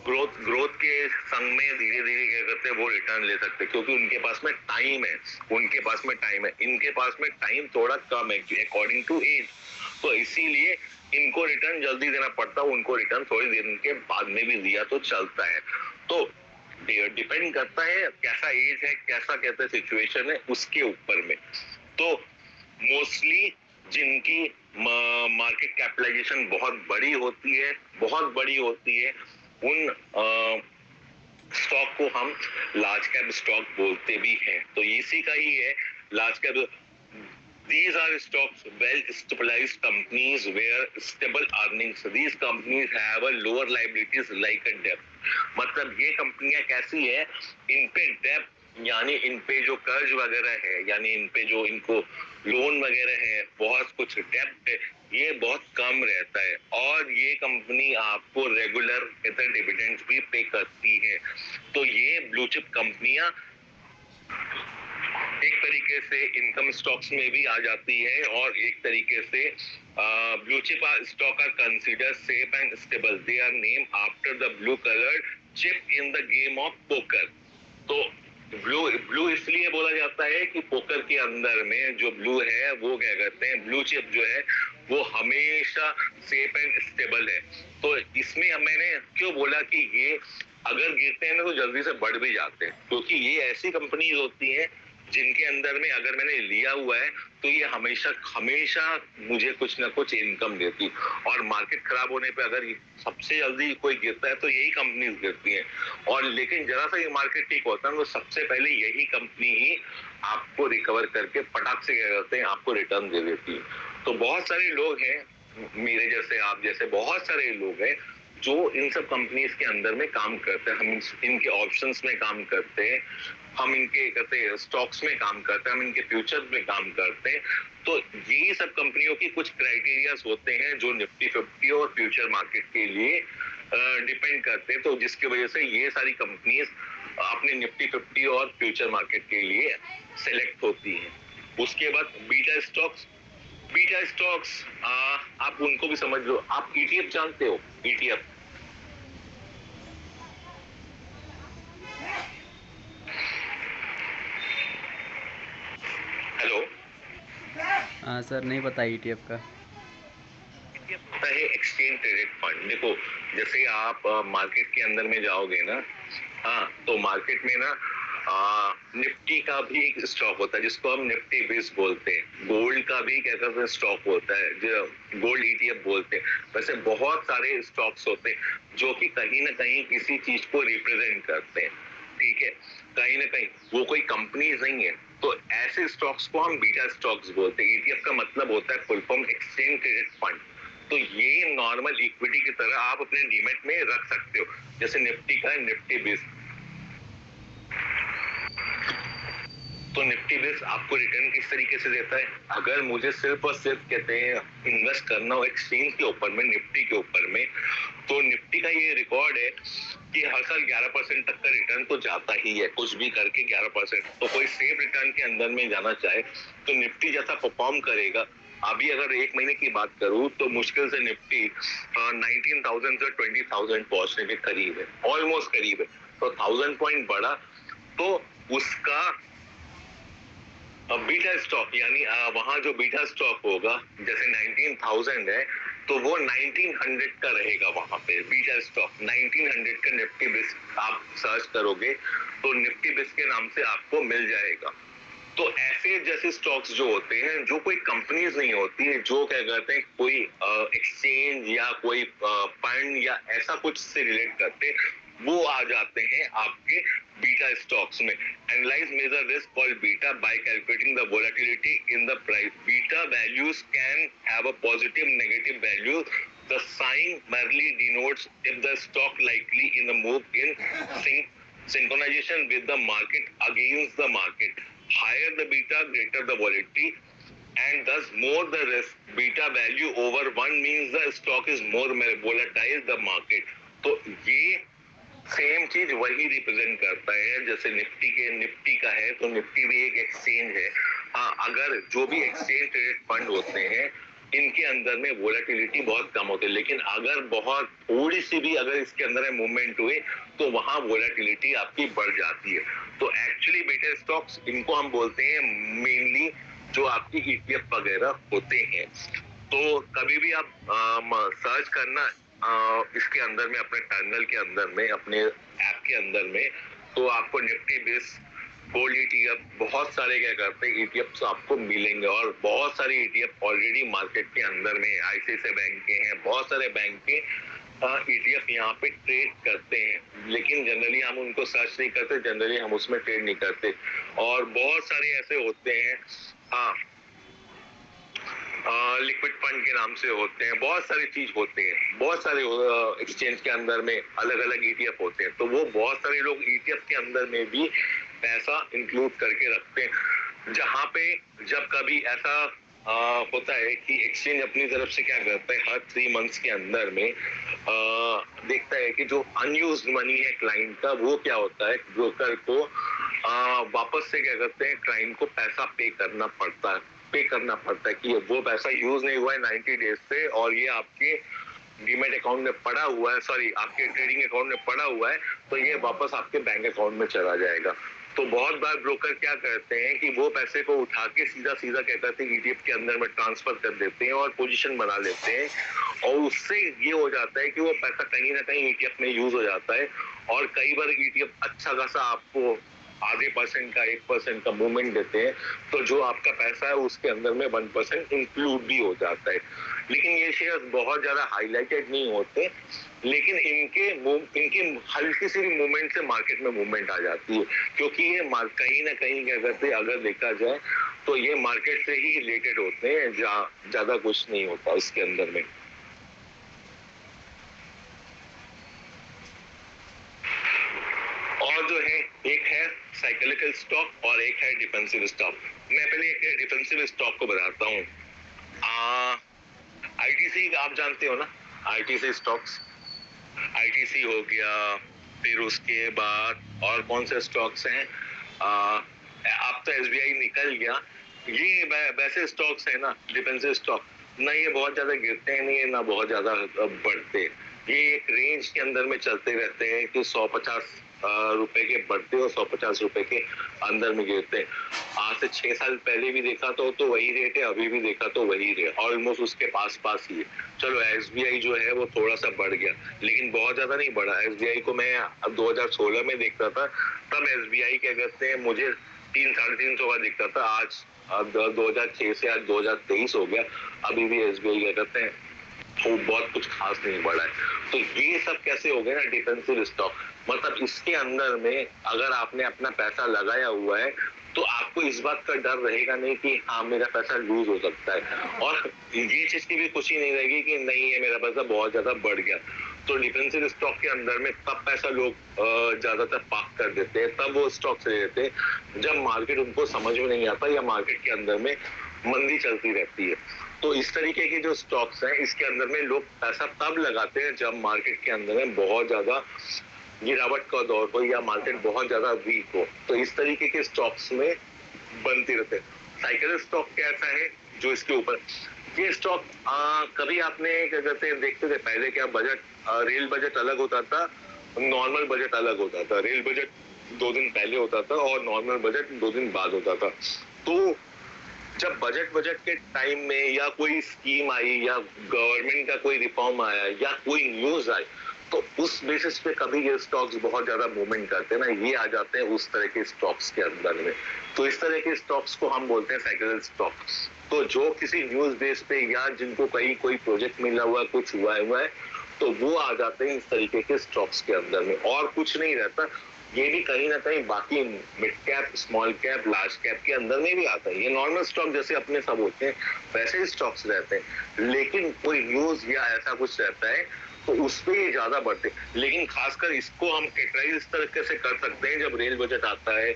ग्रोथ के संग में धीरे धीरे क्या करते हैं वो रिटर्न ले सकते हैं, क्योंकि उनके पास में टाइम है, इनके पास में टाइम थोड़ा कम है अकॉर्डिंग टू एज। तो इसीलिए इनको रिटर्न जल्दी देना पड़ता है, उनको रिटर्न थोड़ी देर के बाद में भी दिया तो चलता है। तो डिपेंड करता है कैसा एज है, कैसा कहते हैं सिचुएशन है, उसके ऊपर में। तो मोस्टली जिनकी मार्केट कैपिटलाइजेशन बहुत बड़ी होती है, बहुत बड़ी होती है। उन स्टॉक को हम लार्ज कैप स्टॉक बोलते भी हैं। तो इसी का ही है large cap. These are stocks well stabilized companies where stable earnings. These companies have a lower liabilities like a debt. मतलब ये कंपनियां कैसी है, इन पे डेब्ट यानी इन पे जो कर्ज वगैरह है, यानी इन पे जो इनको लोन वगैरह है, बहुत कुछ डेब्ट है, ये बहुत कम रहता है। और ये कंपनी आपको रेगुलर डिविडेंड्स भी पे करती है। तो ये ब्लू चिप कंपनियां एक तरीके से इनकम स्टॉक्स में भी आ जाती है, और एक तरीके से blue chip stock are consider safe and stable. They are name after the blue coloured chip in the game of poker. तो ब्लू इसलिए बोला जाता है कि पोकर के अंदर में जो ब्लू है वो क्या कहते हैं, ब्लू चिप जो है वो हमेशा सेफ एंड स्टेबल है। तो इसमें मैंने क्यों बोला कि ये अगर गिरते हैं ना तो जल्दी से बढ़ भी जाते हैं, क्योंकि ये ऐसी कंपनीज होती हैं जिनके अंदर में अगर मैंने लिया हुआ है तो ये हमेशा हमेशा मुझे कुछ ना कुछ इनकम देती। और मार्केट खराब होने पे अगर सबसे जल्दी कोई गिरता है तो यही कंपनीज गिरती हैं। और लेकिन जरा सा ये मार्केट ठीक होता है तो सबसे पहले यही कंपनी ही आपको रिकवर करके फटाक से क्या करते हैं, आपको रिटर्न दे देती है। तो बहुत सारे लोग हैं मेरे जैसे, आप जैसे बहुत सारे लोग हैं जो इन सब कंपनीज के अंदर में काम करते हैं। हम इनके ऑप्शंस में काम करते हैं, हम इनके कहते हैं स्टॉक्स में काम करते हैं, हम इनके फ्यूचर्स में काम करते हैं। तो ये सब कंपनियों की कुछ क्राइटेरियाज होते हैं जो निफ्टी 50 और फ्यूचर मार्केट के लिए डिपेंड करते हैं। तो जिसकी वजह से ये सारी कंपनीज अपने निफ्टी 50 और फ्यूचर मार्केट के लिए सेलेक्ट होती हैं। उसके बाद बीटा स्टॉक्स। बीटा स्टॉक्स आप उनको भी समझ लो। आप ईटीएफ जानते हो? ETF, hello? हाँ सर, नहीं पता ईटीएफ का। ईटीएफ होता है एक्सचेंज ट्रेडेड फंड। देखो जैसे आप मार्केट के अंदर में जाओगे ना, हाँ, तो मार्केट में ना निफ्टी का भी एक स्टॉक होता है जिसको हम निफ्टी बिस बोलते हैं। गोल्ड का भी क्या कहते हैं स्टॉक होता है जो गोल्ड ईटीएफ बोलते हैं। वैसे बहुत सारे स्टॉक्स होते हैं जो कि कहीं ना कहीं किसी चीज को रिप्रेजेंट करते हैं, ठीक है, कहीं ना कहीं वो कोई कंपनी नहीं है। तो ऐसे स्टॉक्स को हम बीटा स्टॉक्स बोलते हैं। ईटीएफ का मतलब होता है full form exchange traded fund. तो ये नॉर्मल इक्विटी की तरह आप अपने डीमैट में रख सकते हो। जैसे निफ्टी का है निफ्टी बिस, तो निफ्टी बिस आपको रिटर्न किस तरीके से देता है? अगर मुझे सिर्फ और सिर्फ कहते हैं इन्वेस्ट करना हो एक्सचेंज के ऊपर में, निफ्टी के ऊपर में, तो निफ्टी का ये रिकॉर्ड है कि हर साल 11% तक का रिटर्न तो जाता ही है, कुछ भी करके 11%। तो कोई सेफ रिटर्न के अंदर में जाना चाहे तो निफ्टी जैसा परफॉर्म करेगा। अभी अगर एक महीने की बात करूं तो मुश्किल से निफ्टी 19,000 से 20,000 पहुंचने के करीब है, ऑलमोस्ट करीब है। तो 1000 पॉइंट बढ़ा तो उसका बीटा स्टॉक यानी वहां जो बीटा स्टॉक होगा, जैसे 19,000 है तो वो 1900 का रहेगा वहां पे बीटा स्टॉक। 1900 का निफ्टी बिस आप सर्च करोगे तो निफ्टी बिस के नाम से आपको मिल जाएगा। तो ऐसे जैसे स्टॉक्स जो होते हैं जो कोई कंपनीज नहीं होती है, जो क्या कहते हैं कोई एक्सचेंज या कोई फंड या ऐसा कुछ से रिलेट करते, वो आ जाते हैं आपके बीटा स्टॉक्स में। Analyse major risk called beta by calculating the volatility in the price. Beta values can have a positive negative value. The sign merely denotes if the stock likely in the move in synchronization with the market against the market. Higher the beta, greater the volatility, and thus more the risk. Beta value over 1 means the stock is more volatile the market. तो ये same चीज वही represent करता है जैसे Nifty का है, तो निफ्टी भी एक एक्सचेंज है। हाँ, अगर जो भी एक्सचेंज ट्रेडेड फंड होते हैं इनके अंदर में वोलेटिलिटी बहुत कम होती है, लेकिन अगर बहुत थोड़ी सी भी अगर इसके अंदर में मूवमेंट हुए तो वहां वोलेटिलिटी आपकी बढ़ जाती है। तो एक्चुअली बेटा स्टॉक्स इनको हम बोलते हैं मेनली जो आपकी ईटीएफ वगैरह होते हैं। तो कभी भी आप सर्च करना इसके अंदर में अपने टर्मिनल के अंदर में, अपने ऐप के अंदर में, तो आपको निफ्टी बिस गोल्ड ईटीएफ, बहुत सारे क्या करते हैं ईटीएफ आपको मिलेंगे और बहुत सारे ईटीएफ ऑलरेडी मार्केट के अंदर में आईसीआईसीआई बैंक के हैं, बहुत सारे बैंक के ईटीएफ यहाँ पे ट्रेड करते हैं, लेकिन जनरली हम उनको सर्च नहीं करते, जनरली हम उसमें ट्रेड नहीं करते। और बहुत सारे ऐसे होते हैं लिक्विड फंड के नाम से होते हैं, बहुत सारी चीज होते हैं, बहुत सारे एक्सचेंज के अंदर में अलग अलग ईटीएफ होते हैं। तो वो बहुत सारे लोग ईटीएफ के अंदर में भी पैसा इंक्लूड करके रखते हैं, जहां पे जब कभी ऐसा होता है कि एक्सचेंज अपनी तरफ से क्या करता है, हर 3 मंथ्स के अंदर में देखता है कि जो अनयूज्ड मनी है क्लाइंट का, वो क्या होता है, ब्रोकर को वापस से क्या करते हैं, क्लाइंट को पैसा पे करना पड़ता है कि वो पैसा यूज नहीं हुआ है 90 डेज से और ये आपके डीमैट अकाउंट में पड़ा हुआ है, सॉरी आपके ट्रेडिंग अकाउंट में पड़ा हुआ है, तो ये वापस आपके बैंक अकाउंट में चला जाएगा। तो बहुत बार ब्रोकर क्या करते हैं कि वो पैसे को उठा के सीधा क्या कहते हैं ईटीएफ के अंदर में ट्रांसफर कर देते हैं और पोजीशन बना लेते हैं, और उससे ये हो जाता है कि वो पैसा कहीं ना कहीं ईटीएफ में यूज हो जाता है, और कई बार ईटीएफ अच्छा खासा आपको आधे % का 1% का मूवमेंट देते हैं, तो जो आपका पैसा है उसके अंदर में 1% इंक्लूड भी हो जाता है। लेकिन ये शेयर्स बहुत ज्यादा हाईलाइटेड नहीं होते, लेकिन इनके हल्की सी भी मूवमेंट से मार्केट में मूवमेंट आ जाती है, क्योंकि ये कहीं ना कहीं क्या करते हैं, अगर देखा जाए तो ये मार्केट से ही रिलेटेड होते हैं, ज्यादा कुछ नहीं होता इसके अंदर में। और जो है एक है साइक्लिकल स्टॉक और एक है डिफेंसिव स्टॉक। मैं पहले एक डिफेंसिव स्टॉक को बताता हूँ। आईटीसी आप जानते हो ना, आईटीसी स्टॉक्स, आईटीसी हो गया, फिर उसके बाद और कौन से स्टॉक्स हैं, अब तो एसबीआई निकल गया। ये वैसे स्टॉक्स है ना डिफेंसिव स्टॉक, ना ये बहुत ज्यादा गिरते हैं, नहीं ना बहुत ज्यादा बढ़ते, ये एक रेंज के अंदर में चलते रहते हैं कि 150 रुपए के बढ़ते और 150 रुपए के अंदर में गिरते हैं। आज से 6 साल पहले भी देखा तो वही रेट है, अभी भी देखा तो वही रेट, ऑलमोस्ट उसके पास ही है। चलो एसबीआई जो है वो थोड़ा सा बढ़ गया, लेकिन बहुत ज्यादा नहीं बढ़ा। एसबीआई को मैं 2016 में देखता था, तब एसबीआई क्या कहते हैं मुझे 300-350 का दिखता था, आज 2006 से आज 2023 हो गया, अभी भी एसबीआई क्या कहते हैं वो बहुत कुछ खास नहीं बढ़ा है। तो ये सब कैसे हो गए ना डिफेंसिव स्टॉक, मतलब इसके अंदर में अगर आपने अपना पैसा लगाया हुआ है तो आपको इस बात का डर रहेगा नहीं कि हाँ मेरा पैसा लूज हो सकता है, और ये चीज की भी खुशी नहीं रहेगी कि नहीं है मेरा पैसा बहुत ज्यादा बढ़ गया। तो डिफेंसिव स्टॉक के अंदर में तब पैसा लोग ज्यादातर पार्क कर देते हैं, तब वो स्टॉक्स ले लेते हैं जब मार्केट उनको समझ में नहीं आता या मार्केट के अंदर में मंदी चलती रहती है। तो इस तरीके के जो स्टॉक्स हैं इसके अंदर में लोग पैसा तब लगाते हैं जब मार्केट के अंदर में बहुत ज्यादा गिरावट का दौर हो या मार्केट बहुत ज्यादा वीक हो, तो इस तरीके के स्टॉक्स में बनते रहते हैं। साइकिल स्टॉक कैसा है जो इसके ऊपर, ये स्टॉक कभी आपने क्या कहते हैं देखते थे पहले क्या बजट, रेल बजट अलग होता था, नॉर्मल बजट अलग होता था। रेल बजट 2 दिन पहले होता था और नॉर्मल बजट 2 दिन बाद होता था। तो जब बजट के टाइम में या कोई स्कीम आई या गवर्नमेंट का कोई रिफॉर्म आया या कोई न्यूज आई, तो उस बेसिस पे कभी ये स्टॉक्स बहुत ज्यादा मूवमेंट करते हैं ना, ये आ जाते हैं उस तरह के स्टॉक्स के अंदर में। तो इस तरह के स्टॉक्स को हम बोलते हैं साइकिल स्टॉक्स। तो जो किसी न्यूज बेस पे या जिनको कहीं कोई प्रोजेक्ट मिला हुआ है, कुछ हुआ है, तो वो आ जाते हैं इस तरीके के स्टॉक्स के अंदर में, और कुछ नहीं रहता। ये भी कहीं ना कहीं बाकी mid cap, small cap, large cap के अंदर में भी आता है। ये नॉर्मल स्टॉक जैसे अपने सब होते हैं वैसे ही स्टॉक्स रहते हैं, लेकिन कोई न्यूज या ऐसा कुछ रहता है तो उस पर ये ज्यादा बढ़ते हैं। लेकिन खासकर इसको हम कैटेगराइज इस तरीके से कर सकते हैं, जब रेल बजट आता है,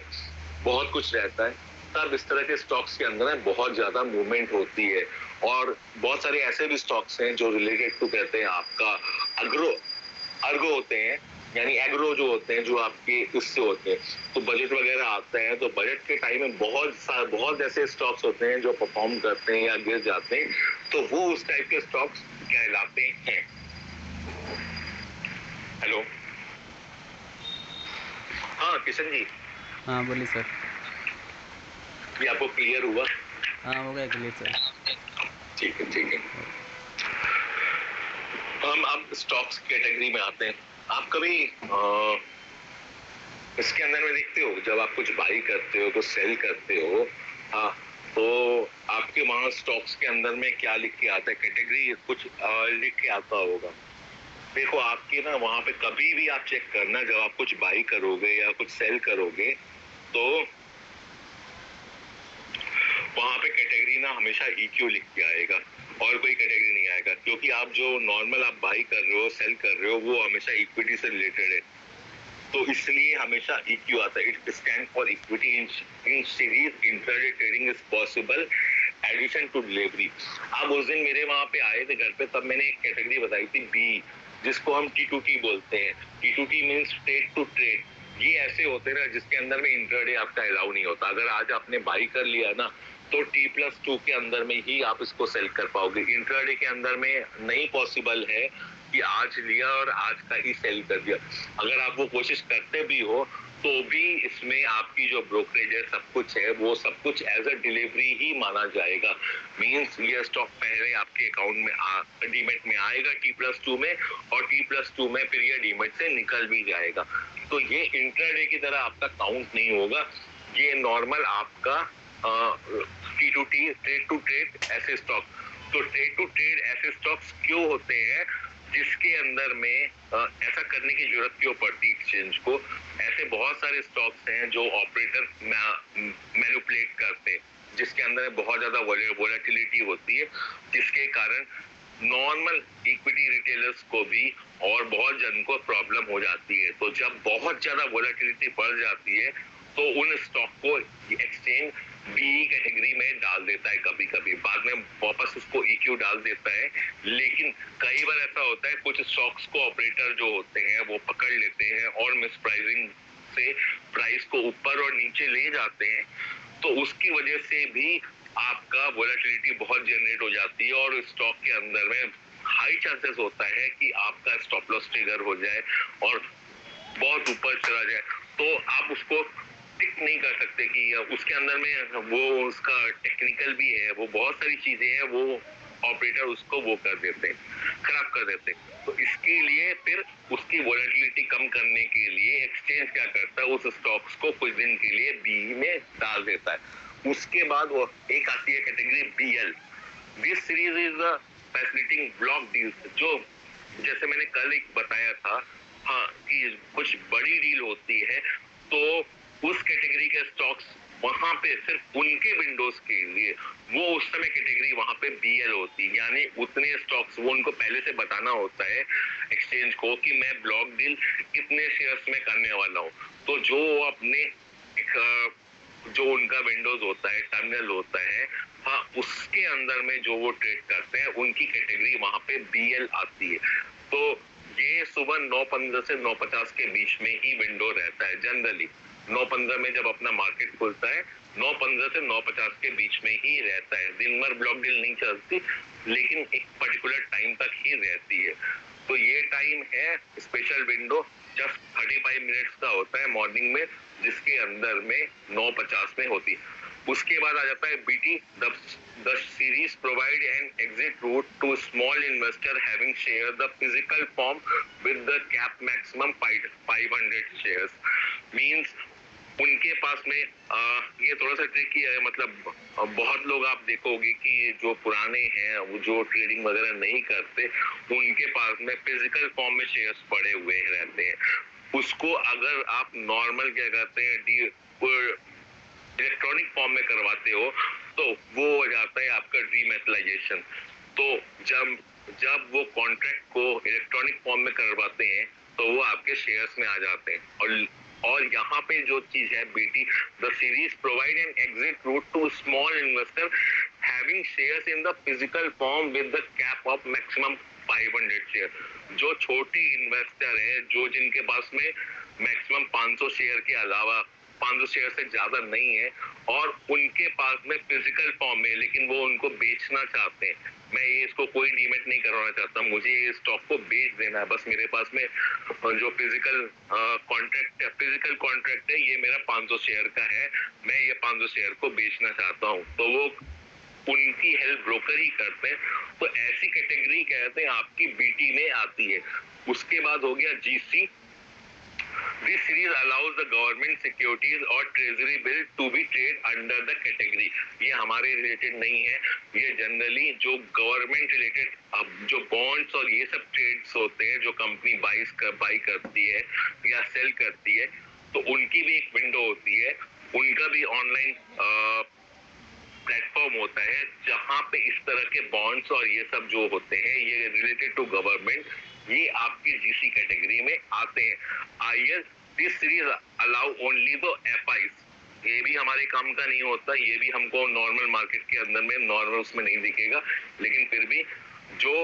बहुत कुछ रहता है, तब इस तरह के स्टॉक्स के अंदर बहुत ज्यादा मूवमेंट होती है। और बहुत सारे ऐसे भी स्टॉक्स हैं जो रिलेटेड टू कहते हैं आपका अर्गो होते हैं, यानी एग्रो जो होते हैं, जो आपके इससे होते हैं। तो बजट वगैरह आता है तो बजट के टाइम में बहुत ऐसे स्टॉक्स होते हैं जो परफॉर्म करते हैं या गिर जाते हैं, तो वो उस टाइप के स्टॉक्स कहलाते हैं। हेलो, हाँ किशन जी। हाँ बोलिए सर। ये आपको क्लियर हुआ? हाँ हो गया क्लियर सर। ठीक है। हम अब स्टॉक्स कैटेगरी में आते हैं। आप कभी इसके अंदर में देखते हो, जब आप कुछ बाई करते हो, कुछ सेल करते हो, हाँ, तो आपके वहां स्टॉक्स के अंदर में क्या लिख के आता है, कैटेगरी कुछ लिख के आता होगा। देखो आपके ना वहां पे कभी भी आप चेक करना, जब आप कुछ बाई करोगे या कुछ सेल करोगे, तो वहां पे कैटेगरी ना हमेशा EQ लिख के आएगा, और कोई कैटेगरी नहीं आएगा, क्योंकि आप जो नॉर्मल आप बाई कर रहे हो, सेल कर रहे हो, वो हमेशा इक्विटी से रिलेटेड है। तो इसलिए हमेशा EQ आता है, it stand for equity in series intraday trading is possible addition to delivery. आप उस दिन मेरे वहां पे आए थे घर पे, तब मैंने एक कैटेगरी बताई थी बी, जिसको हम T2T बोलते हैं। T2T means trade to trade. ये ऐसे होते हैं ना जिसके अंदर में इंट्राडे आपका अलाउ नहीं होता। अगर आज आपने बाई कर लिया ना, तो T+2 के अंदर में ही आप इसको सेल कर पाओगे। इंट्राडे के अंदर में नहीं पॉसिबल है कि आज लिया और आज का ही सेल कर दिया। अगर आप वो कोशिश करते भी हो, तो भी इसमें आपकी जो ब्रोकरेज है, सब कुछ है, वो सब कुछ एज अ डिलीवरी ही माना जाएगा। मींस ये स्टॉक पहले आपके अकाउंट में डीमेट में आएगा T+2 में, और T+2 में फिर ये डीमेट से निकल भी जाएगा। तो ये इंट्राडे की तरह आपका काउंट नहीं होगा। ये नॉर्मल आपका T2T, ट्रेड टू ट्रेड ऐसे स्टॉक। तो ट्रेड टू ट्रेड ऐसे स्टॉक्स क्यों होते हैं, जिसके अंदर में ऐसा करने की जरूरत क्यों पड़ती एक्सचेंज को? ऐसे बहुत सारे स्टॉक्स हैं जो ऑपरेटर मैनिपुलेट करते हैं, जिसके अंदर बहुत ज्यादा वोलेटिलिटी होती है, जिसके कारण नॉर्मल इक्विटी रिटेलर्स को भी और बहुत जन को प्रॉब्लम हो जाती है। तो जब बहुत ज्यादा वोलेटिलिटी बढ़ जाती है, तो उन स्टॉक को एक्सचेंज बी कैटेगरी में डाल देता है, कभी कभी बाद में वापस उसको EQ डाल देता है। लेकिन कई बार ऐसा होता है, कुछ स्टॉक्स को ऑपरेटर जो होते हैं वो पकड़ लेते हैं और मिसप्राइसिंग से प्राइस को ऊपर और नीचे ले जाते हैं। तो उसकी वजह से भी आपका वोलेटिलिटी बहुत जनरेट हो जाती है, और स्टॉक के अंदर में हाई चांसेस होता है कि आपका स्टॉप लॉस ट्रिगर हो जाए और बहुत ऊपर चला जाए। तो आप उसको टिक नहीं कर सकते कि उसके अंदर में वो उसका टेक्निकल भी है, वो बहुत सारी चीजें हैं, वो ऑपरेटर उसको वो कर देते हैं, खराब कर देते हैं। तो इसके लिए फिर उसकी वोलेटिलिटी कम करने के लिए एक्सचेंज क्या करता है, उस स्टॉक्स को कुछ दिन के लिए बी में डाल देता है। उसके बाद वो एक आती है category BL। This series is facilitating block deals, जो जैसे मैंने कल एक बताया था, हाँ, कि कुछ बड़ी डील होती है, तो उस कैटेगरी के स्टॉक्स वहां पे सिर्फ उनके विंडोज के लिए वो उस समय कैटेगरी वहां पे BL होती है, यानी उतने स्टॉक्स वो उनको पहले से बताना होता है एक्सचेंज को कि मैं ब्लॉक डील कितने शेयर्स में करने वाला हूँ। तो जो अपने जो उनका विंडोज होता है, टर्मिनल होता है, हाँ, उसके अंदर में जो वो ट्रेड करते हैं, उनकी कैटेगरी वहां पे BL आती है। तो ये सुबह 9:15 से 9:50 के बीच में ही विंडो रहता है जनरली। 9:15 में जब अपना मार्केट खुलता है, 9:15 से 9:50 के बीच में ही रहता है। दिन भर ब्लॉक डील नहीं चलती, लेकिन एक पर्टिकुलर टाइम तक ही रहती है। तो ये टाइम है स्पेशल विंडो, जस्ट 35 मिनट्स का होता है मॉर्निंग में, जिसके अंदर में 9:50 में होती है। उसके बाद आ जाता है BT। The series provide an exit route to small investor having share the physical form with the cap maximum 500 shares. Means उनके पास में ये थोड़ा सा ट्रिकी है, मतलब बहुत लोग आप देखोगे कि जो पुराने हैं, वो जो ट्रेडिंग वगैरह नहीं करते, उनके पास में फिजिकल फॉर्म में शेयर्स पड़े हुए रहते हैं। उसको अगर आप नॉर्मल क्या कहते हैं, इलेक्ट्रॉनिक फॉर्म में करवाते हो, तो वो हो जाता है आपका डीमेटलाइजेशन। तो जब जब वो कॉन्ट्रैक्ट को इलेक्ट्रॉनिक फॉर्म में करवाते हैं, तो वो आपके शेयर्स में आ जाते हैं। और यहाँ पे जो चीज है BT, the series provide an exit route to small investor having shares in the physical form with the cap of maximum 500 share. जो छोटी इन्वेस्टर है, जो जिनके पास में मैक्सिमम 500 शेयर के अलावा 500 शेयर से ज्यादा नहीं है, और उनके पास में फिजिकल फॉर्म में, लेकिन वो उनको बेचना चाहते हैं। मैं ये इसको कोई डीमेट नहीं करवाना चाहता, मुझे ये स्टॉक को बेच देना है, बस मेरे पास में जो फिजिकल कॉन्ट्रैक्ट है, ये मेरा 500 शेयर का है, मैं ये 500 शेयर को बेचना चाहता हूँ। तो वो उनकी हेल्प ब्रोकर ही करते हैं। तो ऐसी कैटेगरी कहते हैं आपकी BT में आती है। उसके बाद हो गया GC। This series allows the government securities or treasury bill to be trade under the category. ये हमारे रिलेटेड नहीं है, ये जनरली जो गवर्नमेंट रिलेटेड जो बॉन्ड्स और ये सब ट्रेड्स होते हैं जो कंपनी बाई करती है या सेल करती है, तो उनकी भी एक विंडो होती है, उनका भी ऑनलाइन प्लेटफॉर्म होता है जहां पे इस तरह के बॉन्ड्स और ये सब जो होते हैं ये रिलेटेड टू गवर्नमेंट, ये आपकी जीसी कैटेगरी में आते हैं। IL this series allow only the FIs, ये भी हमारे काम का नहीं होता, ये भी हमको नॉर्मल मार्केट के अंदर में नॉर्मल उसमें नहीं दिखेगा, लेकिन फिर भी जो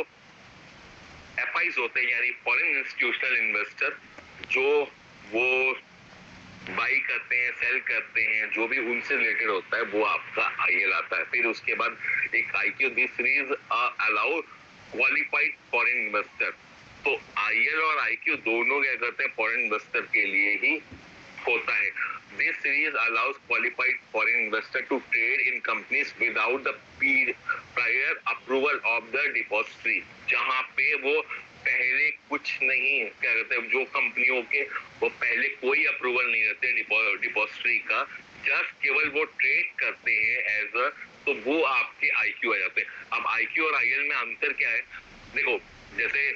एफआईस होते हैं यानी फॉरेन इंस्टीट्यूशनल इन्वेस्टर, जो वो बाई करते हैं, सेल करते हैं, जो भी उनसे रिलेटेड होता है वो आपका आईएल आता है। फिर उसके बाद एक IQ this series allow qualified foreign investor, तो आईएल और आईक्यू दोनों क्या करते हैं, फॉरेन इन्वेस्टर के लिए ही होता है। This series allows qualified foreign investor to trade in companies without the prior approval of the depository, जहां पे वो पहले कुछ नहीं क्या कहते हैं, जो कंपनियों के वो पहले कोई अप्रूवल नहीं रहते डिपॉजिटरी का, जस्ट केवल वो ट्रेड करते हैं एज अ, तो वो आपके आईक्यू आ जाते हैं। अब आईक्यू और आईएल में अंतर क्या है, देखो जैसे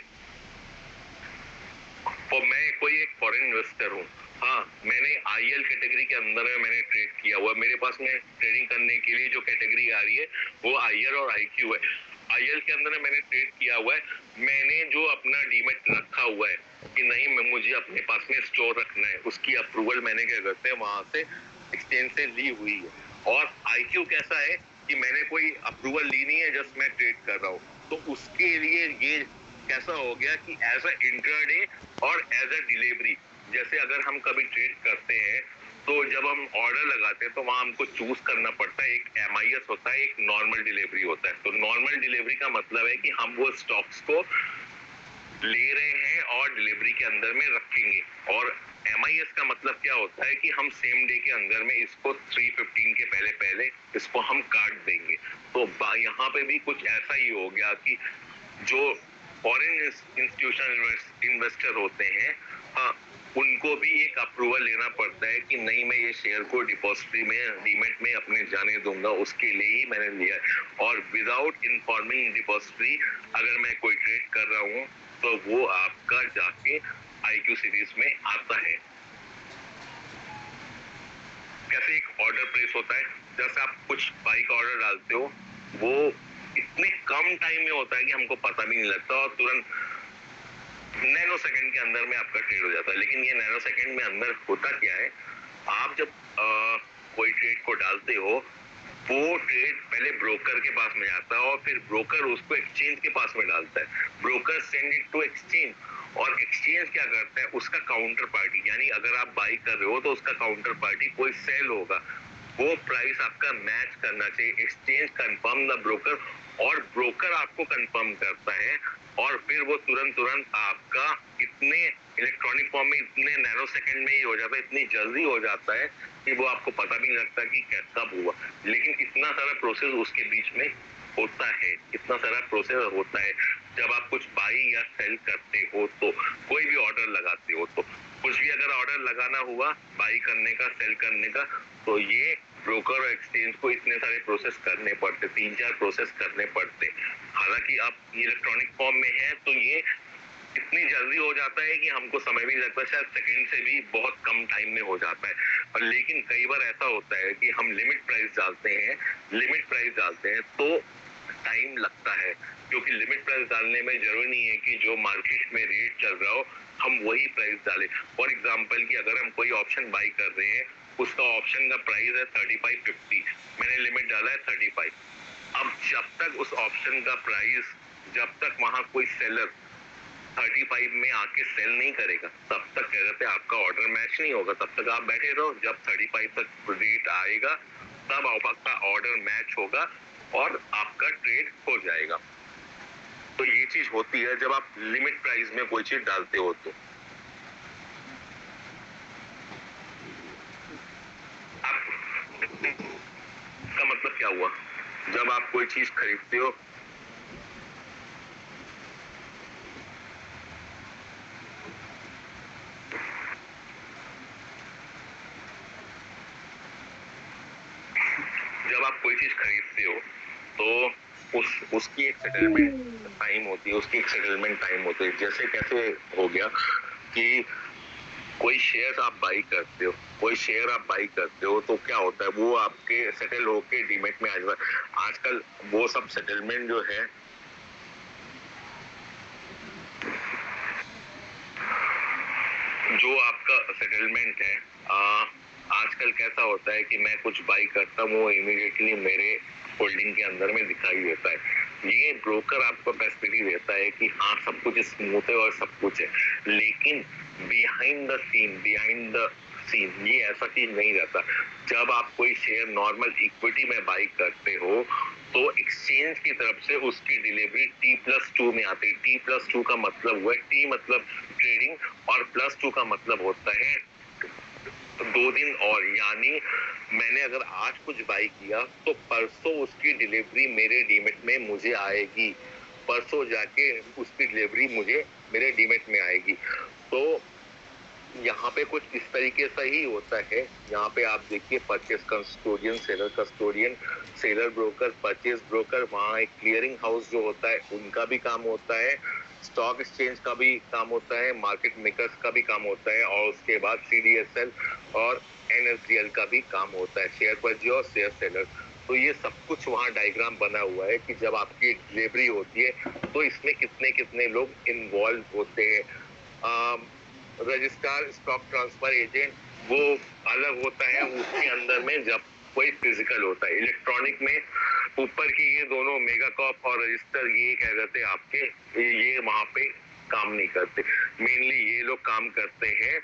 तो मैं कोई एक फॉरेन इन्वेस्टर हूँ, हाँ मैंने आईएल कैटेगरी के अंदर में मैंने ट्रेड किया हुआ, मेरे पास में ट्रेडिंग करने के लिए जो कैटेगरी आ रही है वो आईएल और आईक्यू है। आईएल के अंदर मैंने ट्रेड किया हुआ है, मैंने जो अपना डीमेट रखा हुआ है कि नहीं मुझे अपने पास में स्टोर रखना है, उसकी अप्रूवल मैंने क्या करते हैं वहां से एक्सचेंज से ली हुई है। और आईक्यू कैसा है कि मैंने कोई अप्रूवल ली नहीं है, जस्ट मैं ट्रेड कर रहा हूँ, तो उसके लिए ये कैसा हो गया कि एज अ इंट्राडे और एज अ डिलीवरी, जैसे अगर हम कभी ट्रेड करते हैं तो जब हम ऑर्डर लगाते हैं तो वहां हमको चूज करना पड़ता है, एक एमआईएस होता है, एक नॉर्मल डिलीवरी होता है। तो नॉर्मल डिलीवरी का मतलब है कि हम वो स्टॉक्स को ले रहे हैं और डिलीवरी के अंदर में रखेंगे, और एमआईएस का मतलब क्या होता है कि हम सेम डे के अंदर में इसको 315 के पहले पहले इसको हम काट देंगे। तो यहाँ पे भी कुछ ऐसा ही हो गया कि जो फॉरेन इंस्टीट्यूशनल इन्वेस्टर होते हैं, हाँ उनको भी एक अप्रूवल लेना पड़ता है कि नहीं मैं ये शेयर को डिपॉजिटरी में डीमेट में अपने जाने दूंगा, उसके लिए ही मैंने लिया है। और विदाउट इन्फॉर्मिंग डिपॉजिटरी अगर मैं कोई ट्रेड कर रहा हूँ तो वो आपका जाके आईक्यू सीरीज में आता है। कैसे एक ऑर्डर प्लेस होता है, जैसे आप कुछ बाई का ऑर्डर डालते हो, वो इतने कम टाइम में होता है कि हमको पता भी नहीं लगता और तुरंत नैनो सेकंड के अंदर में आपका ट्रेड हो जाता है। लेकिन ये नैनो सेकंड में अंदर होता क्या है, आप जब कोई ट्रेड को डालते हो, वो ट्रेड पहले ब्रोकर के पास में जाता है और फिर ब्रोकर उसको एक्सचेंज के पास में डालता है। Broker send it to exchange, और एक्सचेंज क्या करता है, उसका काउंटर पार्टी, यानी अगर आप बाई कर रहे हो तो उसका काउंटर पार्टी कोई सेल होगा, वो प्राइस आपका मैच करना चाहिए। एक्सचेंज कंफर्म द ब्रोकर, और ब्रोकर आपको कंफर्म करता है, और फिर वो तुरंत आपका इतने इलेक्ट्रॉनिक फॉर्म में इतने नैनो सेकंड में ही हो जाता है, इतनी जल्दी हो जाता है कि वो आपको पता भी नहीं लगता कि कब हुआ। लेकिन इतना सारा प्रोसेस उसके बीच में होता है, इतना सारा प्रोसेस होता है। जब आप कुछ बाई या सेल करते हो, तो कोई भी ऑर्डर लगाते हो, तो कुछ भी अगर ऑर्डर लगाना हुआ बाई करने का, सेल करने का, तो ये ब्रोकर और एक्सचेंज को इतने सारे प्रोसेस करने पड़ते, 3-4 प्रोसेस करने पड़ते। हालांकि आप इलेक्ट्रॉनिक फॉर्म में है तो ये इतनी जल्दी हो जाता है कि हमको समय भी नहीं लगता, शायद सेकंड से भी बहुत कम टाइम में हो जाता है। और लेकिन कई बार ऐसा होता है कि हम लिमिट प्राइस डालते हैं तो टाइम लगता है, क्योंकि लिमिट प्राइस डालने में जरूरी नहीं है कि जो मार्केट में रेट चल रहा हो हम वही प्राइस डालें। फॉर एग्जांपल कि अगर हम कोई ऑप्शन बाई कर रहे हैं, उसका ऑप्शन का प्राइस है 35.50, मैंने लिमिट डाला है 35। अब जब तक उस ऑप्शन का प्राइस, जब तक वहां कोई सेलर 35 में आके सेल नहीं करेगा, तब तक क्या कहते हैं आपका ऑर्डर मैच नहीं होगा, तब तक आप बैठे रहो। जब 35 तक रेट आएगा तब आपका ऑर्डर मैच होगा और आपका ट्रेड हो जाएगा। तो ये चीज होती है जब आप लिमिट प्राइस में कोई चीज डालते हो। तो आप का मतलब क्या हुआ, जब आप कोई चीज खरीदते हो आप कोई चीज खरीदते हो तो उसकी एक सेटलमेंट टाइम होती है, उसकी एक सेटलमेंट टाइम होती है। जैसे कैसे हो गया कि कोई शेयर आप बाई करते हो, कोई शेयर आप बाई करते हो तो क्या होता है, वो आपके सेटल होके डीमेट में आ जाता है। आजकल वो सब सेटलमेंट जो है, जो आपका सेटलमेंट है, आजकल कैसा होता है कि मैं कुछ बाई करता हूँ, वो इमीडिएटली मेरे होल्डिंग के अंदर में दिखाई देता है। ये ब्रोकर आपको फैसिलिटी देता है कि हाँ सब कुछ स्मूथ है और सब कुछ है, लेकिन बिहाइंड द सीन ये ऐसा चीज नहीं रहता। जब आप कोई शेयर नॉर्मल इक्विटी में बाई करते हो तो एक्सचेंज की तरफ से उसकी डिलीवरी T+2 में आती है। T+2 का मतलब हुआ, T मतलब ट्रेडिंग और +2 का मतलब होता है 2 दिन और, यानी मैंने अगर आज कुछ बाई किया तो परसों उसकी डिलीवरी मेरे डीमेट में मुझे आएगी, परसों जाके उसकी डिलीवरी मुझे मेरे डीमेट में आएगी। तो यहाँ पे कुछ इस तरीके से ही होता है। यहाँ पे आप देखिए purchase custodian, seller broker, purchase broker, वहाँ एक क्लियरिंग हाउस जो होता है उनका भी काम होता है, स्टॉक एक्सचेंज का भी काम होता है, मार्केट मेकर्स का भी काम होता है, और उसके बाद CDSL और NSDL का भी काम होता है, शेयर पर्ची और शेयर सेलर। तो ये सब कुछ वहाँ डायग्राम बना हुआ है कि जब आपकी डिलीवरी होती है तो इसमें कितने कितने लोग इन्वॉल्व होते हैं। रजिस्ट्रार स्टॉक ट्रांसफर एजेंट वो अलग होता है, उसके अंदर में जब कोई फिजिकल होता है। इलेक्ट्रॉनिक में ऊपर की ये दोनों मेगाकॉप और रजिस्टर ये क्या कहते हैं आपके, ये वहां पे काम नहीं करते। मेनली ये लोग काम करते हैं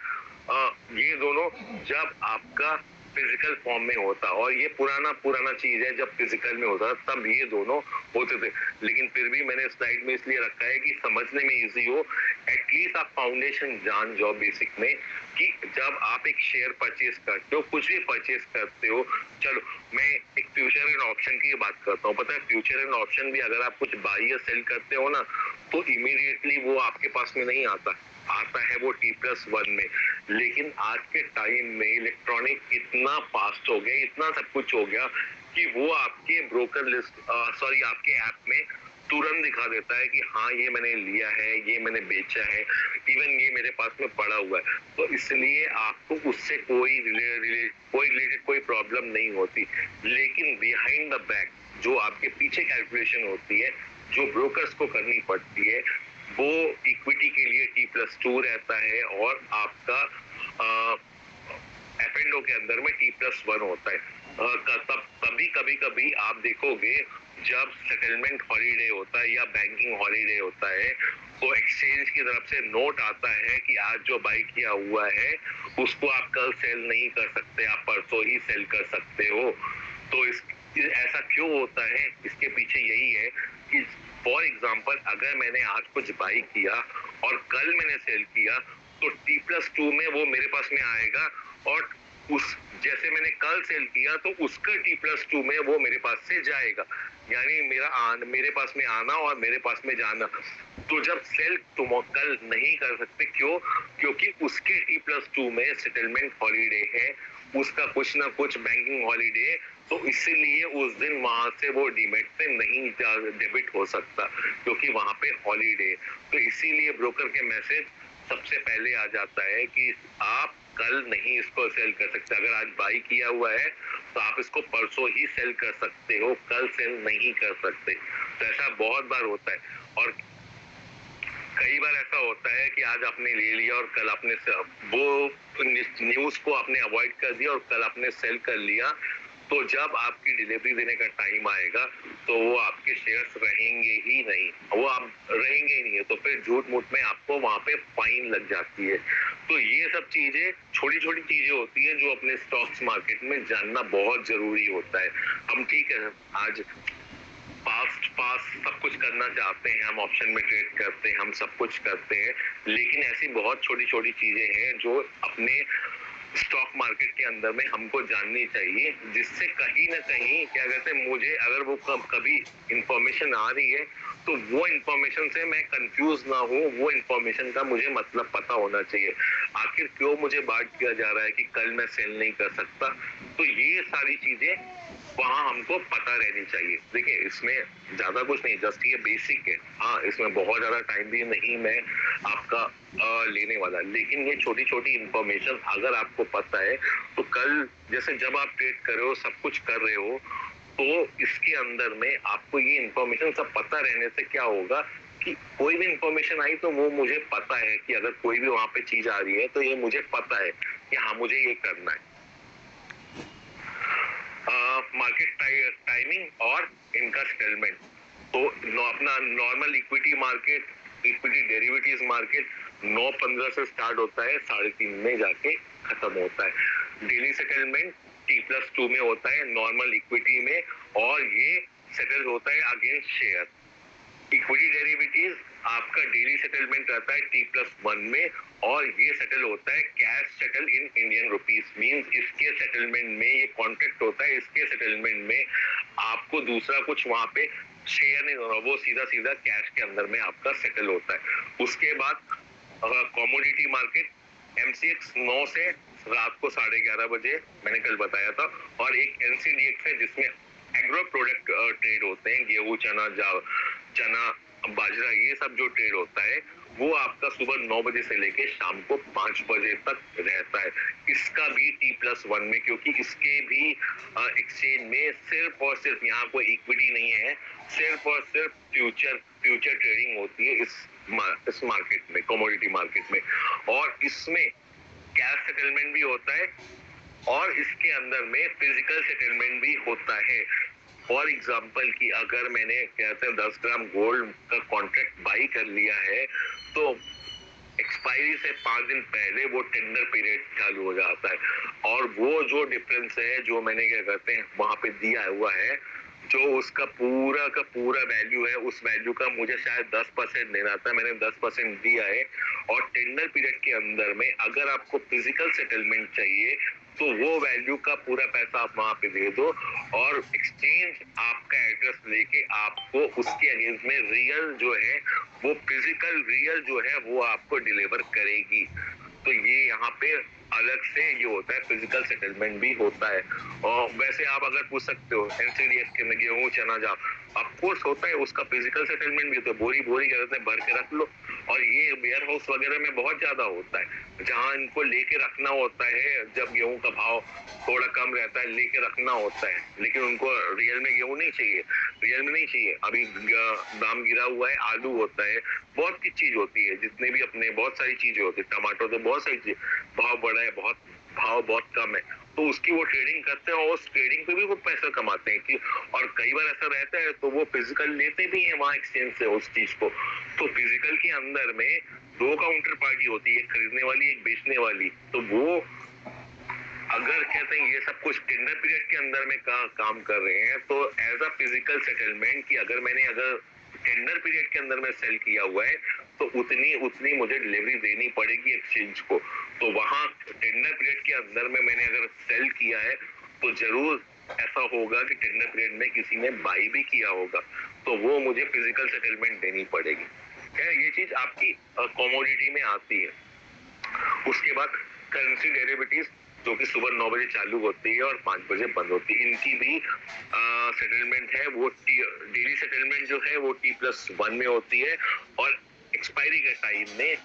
ये दोनों जब आपका फिजिकल फॉर्म में होता, और ये पुराना चीज है, जब फिजिकल में होता तब ये दोनों होते थे। लेकिन फिर भी मैंने स्लाइड में इसलिए रखा है कि समझने में इजी हो, एटलीस्ट आप फाउंडेशन जान जाओ बेसिक में कि जब आप एक शेयर परचेज करते हो, कुछ भी परचेज करते हो, चलो मैं एक फ्यूचर एंड ऑप्शन की बात करता हूँ। पता है फ्यूचर एंड ऑप्शन भी अगर आप कुछ बाई या सेल करते हो ना तो इमीडिएटली वो आपके पास में नहीं आता है वो T+1 में। लेकिन आज के टाइम में इलेक्ट्रॉनिक इतना फास्ट हो गया, इतना सब कुछ हो गया कि वो आपके ब्रोकर लिस्ट आपके ऐप में तुरंत दिखा देता है कि हाँ ये मैंने लिया है, ये मैंने बेचा है, इवन ये मेरे पास में पड़ा हुआ है। तो इसलिए आपको उससे कोई रिलेटेड कोई प्रॉब्लम नहीं होती। लेकिन बिहाइंड द बैक जो आपके पीछे कैलकुलेशन होती है, जो ब्रोकर्स को करनी पड़ती है, वो इक्विटी के लिए T+2 रहता है और आपका F&O के अंदर में T+1 होता है। कभी आप देखोगे जब सेटलमेंट हॉलीडे होता है या बैंकिंग हॉलीडे होता है तो एक्सचेंज की तरफ से नोट आता है कि आज जो बाई किया हुआ है उसको आप कल सेल नहीं कर सकते, आप परसों ही सेल कर सकते हो। तो ऐसा क्यों होता है, इसके पीछे यही है कि फॉर एग्जाम्पल अगर मैंने आज कुछ बाई किया और कल मैंने सेल किया तो T+2 में वो मेरे पास में आएगा, और उस जैसे मैंने कल सेल किया तो उसका T+2 में वो मेरे पास से जाएगा, यानी मेरे पास में आना और मेरे पास में जाना। तो जब सेल तुम कल नहीं कर सकते, क्यों? क्योंकि उसके T+2 में सेटलमेंट हॉलीडे है, उसका कुछ ना कुछ बैंकिंग हॉलीडे, तो इसीलिए उस दिन वहां से वो डीमेट से नहीं डेबिट हो सकता क्योंकि वहां पे हॉलीडे। तो इसीलिए ब्रोकर के मैसेज सबसे पहले आ जाता है कि आप कल नहीं इसको सेल कर सकते। अगर आज बाई किया हुआ है तो आप इसको परसों ही सेल कर सकते हो, कल सेल नहीं कर सकते। तो ऐसा बहुत बार होता है, और कई बार ऐसा होता है कि आज आपने ले लिया और कल आपने वो न्यूज को आपने अवॉइड कर दिया और कल आपने सेल कर लिया। तो जब आपकी डिलीवरी देने का टाइम आएगा तो वो आपके शेयर्स रहेंगे ही नहीं, वो आप रहेंगे ही नहीं है, तो फिर झूठ मूठ में आपको वहां पे फाइन लग जाती है। तो ये सब चीजें छोटी छोटी चीजें होती हैं जो अपने स्टॉक्स मार्केट में जानना बहुत जरूरी होता है। हम ठीक है आज पास सब कुछ करना चाहते हैं, हम ऑप्शन में ट्रेड करते हैं, हम सब कुछ करते हैं, लेकिन ऐसी बहुत छोटी छोटी चीजें हैं जो अपने स्टॉक मार्केट के अंदर में हमको जाननी चाहिए, जिससे कहीं ना कहीं क्या कहते हैं, मुझे अगर वो कभी इंफॉर्मेशन आ रही है तो वो इंफॉर्मेशन से मैं कंफ्यूज ना हूँ, वो इंफॉर्मेशन का मुझे मतलब पता होना चाहिए। आखिर क्यों मुझे बात किया जा रहा है कि कल मैं सेल नहीं कर सकता। तो ये सारी चीजें वहाँ हमको पता रहनी चाहिए। देखिए इसमें ज्यादा कुछ नहीं, जस्ट ये बेसिक है। हाँ, इसमें बहुत ज्यादा टाइम भी नहीं मैं आपका लेने वाला, लेकिन ये छोटी छोटी इंफॉर्मेशन अगर आपको पता है तो कल जैसे जब आप ट्रेड कर रहे हो, सब कुछ कर रहे हो, तो इसके अंदर में आपको ये इंफॉर्मेशन सब पता रहने से क्या होगा कि कोई भी इंफॉर्मेशन आई तो वो मुझे पता है कि अगर कोई भी वहां पे चीज आ रही है तो ये मुझे पता है कि हाँ मुझे ये करना है। मार्केट टाइमिंग और इनका सेटलमेंट, तो अपना normal equity market, equity derivatives market 9:15 से स्टार्ट होता है, 3:30 में जाके खत्म होता है। डेली सेटलमेंट T+2 में होता है नॉर्मल इक्विटी में, और ये सेटल होता है अगेंस्ट शेयर। इक्विटी डेरिवेटिव्स आपका डेली सेटलमेंट रहता है T+1 में, और ये सेटल होता है cash settle in Indian rupees. Means इसके सेटलमेंट में ये कॉन्ट्रैक्ट होता है, इसके सेटलमेंट में आपको दूसरा कुछ वहां पे शेयर नहीं होना, वो सीधा सीधा कैश के अंदर में आपका सेटल होता है। उसके बाद कमोडिटी मार्केट MCX 9 से रात को 11:30 बजे मैंने कल बताया था, और एक NCDX है जिसमें एग्रो प्रोडक्ट ट्रेड होते हैं, गेहूं, चना, बाजरा, ये सब जो ट्रेड होता है वो आपका सुबह 9 बजे से लेके शाम को 5 बजे तक रहता है। इसका भी T+1 में, क्योंकि इसके भी एक्सचेंज में सिर्फ और सिर्फ यहाँ कोई इक्विटी नहीं है, सिर्फ और सिर्फ फ्यूचर ट्रेडिंग होती है इस मार्केट में, कमोडिटी मार्केट में। और इसमें कैश सेटलमेंट भी होता है, और इसके अंदर में फिजिकल सेटलमेंट भी होता है। फॉर एग्जाम्पल कि अगर मैंने कहते हैं 10 ग्राम गोल्ड का कॉन्ट्रैक्ट बाई कर लिया है, तो एक्सपायरी से 5 दिन पहले वो टेंडर पीरियड चालू हो जाता है, और वो जो डिफरेंस है जो मैंने क्या कहते हैं वहां पे दिया हुआ है, जो उसका पूरा का पूरा वैल्यू है, उस वैल्यू का मुझे शायद 10% देना था, मैंने 10% दिया है। और टेंडर पीरियड के अंदर में अगर आपको फिजिकल सेटलमेंट चाहिए तो वो वैल्यू का पूरा पैसा आप वहां पे दे दो, और एक्सचेंज आपका एड्रेस लेके आपको उसके अगेंस्ट में रियल जो है वो फिजिकल रियल जो है वो आपको डिलीवर करेगी। तो ये यहाँ पे अलग से ये होता है, फिजिकल सेटलमेंट भी होता है। और वैसे आप अगर पूछ सकते हो NCDX के में गेहूं, चना, जा ऑफकोर्स होता है, उसका फिजिकल सेटलमेंट भी, तो बोरी बोरी कहते हैं भर के रख लो। और ये वेयर हाउस वगैरह में बहुत ज्यादा होता है, जहां इनको लेके रखना होता है, जब गेहूं का भाव थोड़ा कम रहता है लेके रखना होता है, लेकिन उनको रियल में गेहूं नहीं चाहिए, रियल में नहीं चाहिए। अभी दाम गिरा हुआ है, आलू होता है, बहुत की चीज होती है, जितने भी अपने बहुत सारी चीजें होती है, टमाटो तो बहुत सारी चीज, भाव बढ़ा है, भाव बहुत कम है, तो उसकी वो ट्रेडिंग करते हैं, और उस ट्रेडिंग पे भी वो पैसा कमाते हैं कि, और कई बार ऐसा रहता है तो वो फिजिकल लेते भी हैं वहां एक्सचेंज से उस चीज को। तो फिजिकल के अंदर में 2 काउंटर पार्टी होती है, एक खरीदने वाली, एक बेचने वाली। तो वो अगर कहते हैं ये सब कुछ टेंडर पीरियड के अंदर में काम कर रहे हैं, तो एज अ फिजिकल सेटलमेंट कि अगर टेंडर पीरियड के अंदर में सेल किया हुआ है तो उतनी मुझे डिलीवरी देनी पड़ेगी एक्सचेंज को। तो वहां टेंडर पीरियड के अंदर में मैंने अगर सेल किया है तो जरूर ऐसा होगा कि टेंडर पीरियड में किसी ने बाई भी किया होगा, तो वो मुझे फिजिकल सेटलमेंट देनी पड़ेगी। ये चीज आपकी कमोडिटी में आती है। उसके बाद करेंसी डेरिवेटिव्स, जो कि सुबह 9 बजे चालू होती है और 5 बजे बंद होती है, इनकी भी सेटलमेंट है, वो डेली सेटलमेंट जो है वो T+1 में होती है, और एक्सपायरी के टाइम में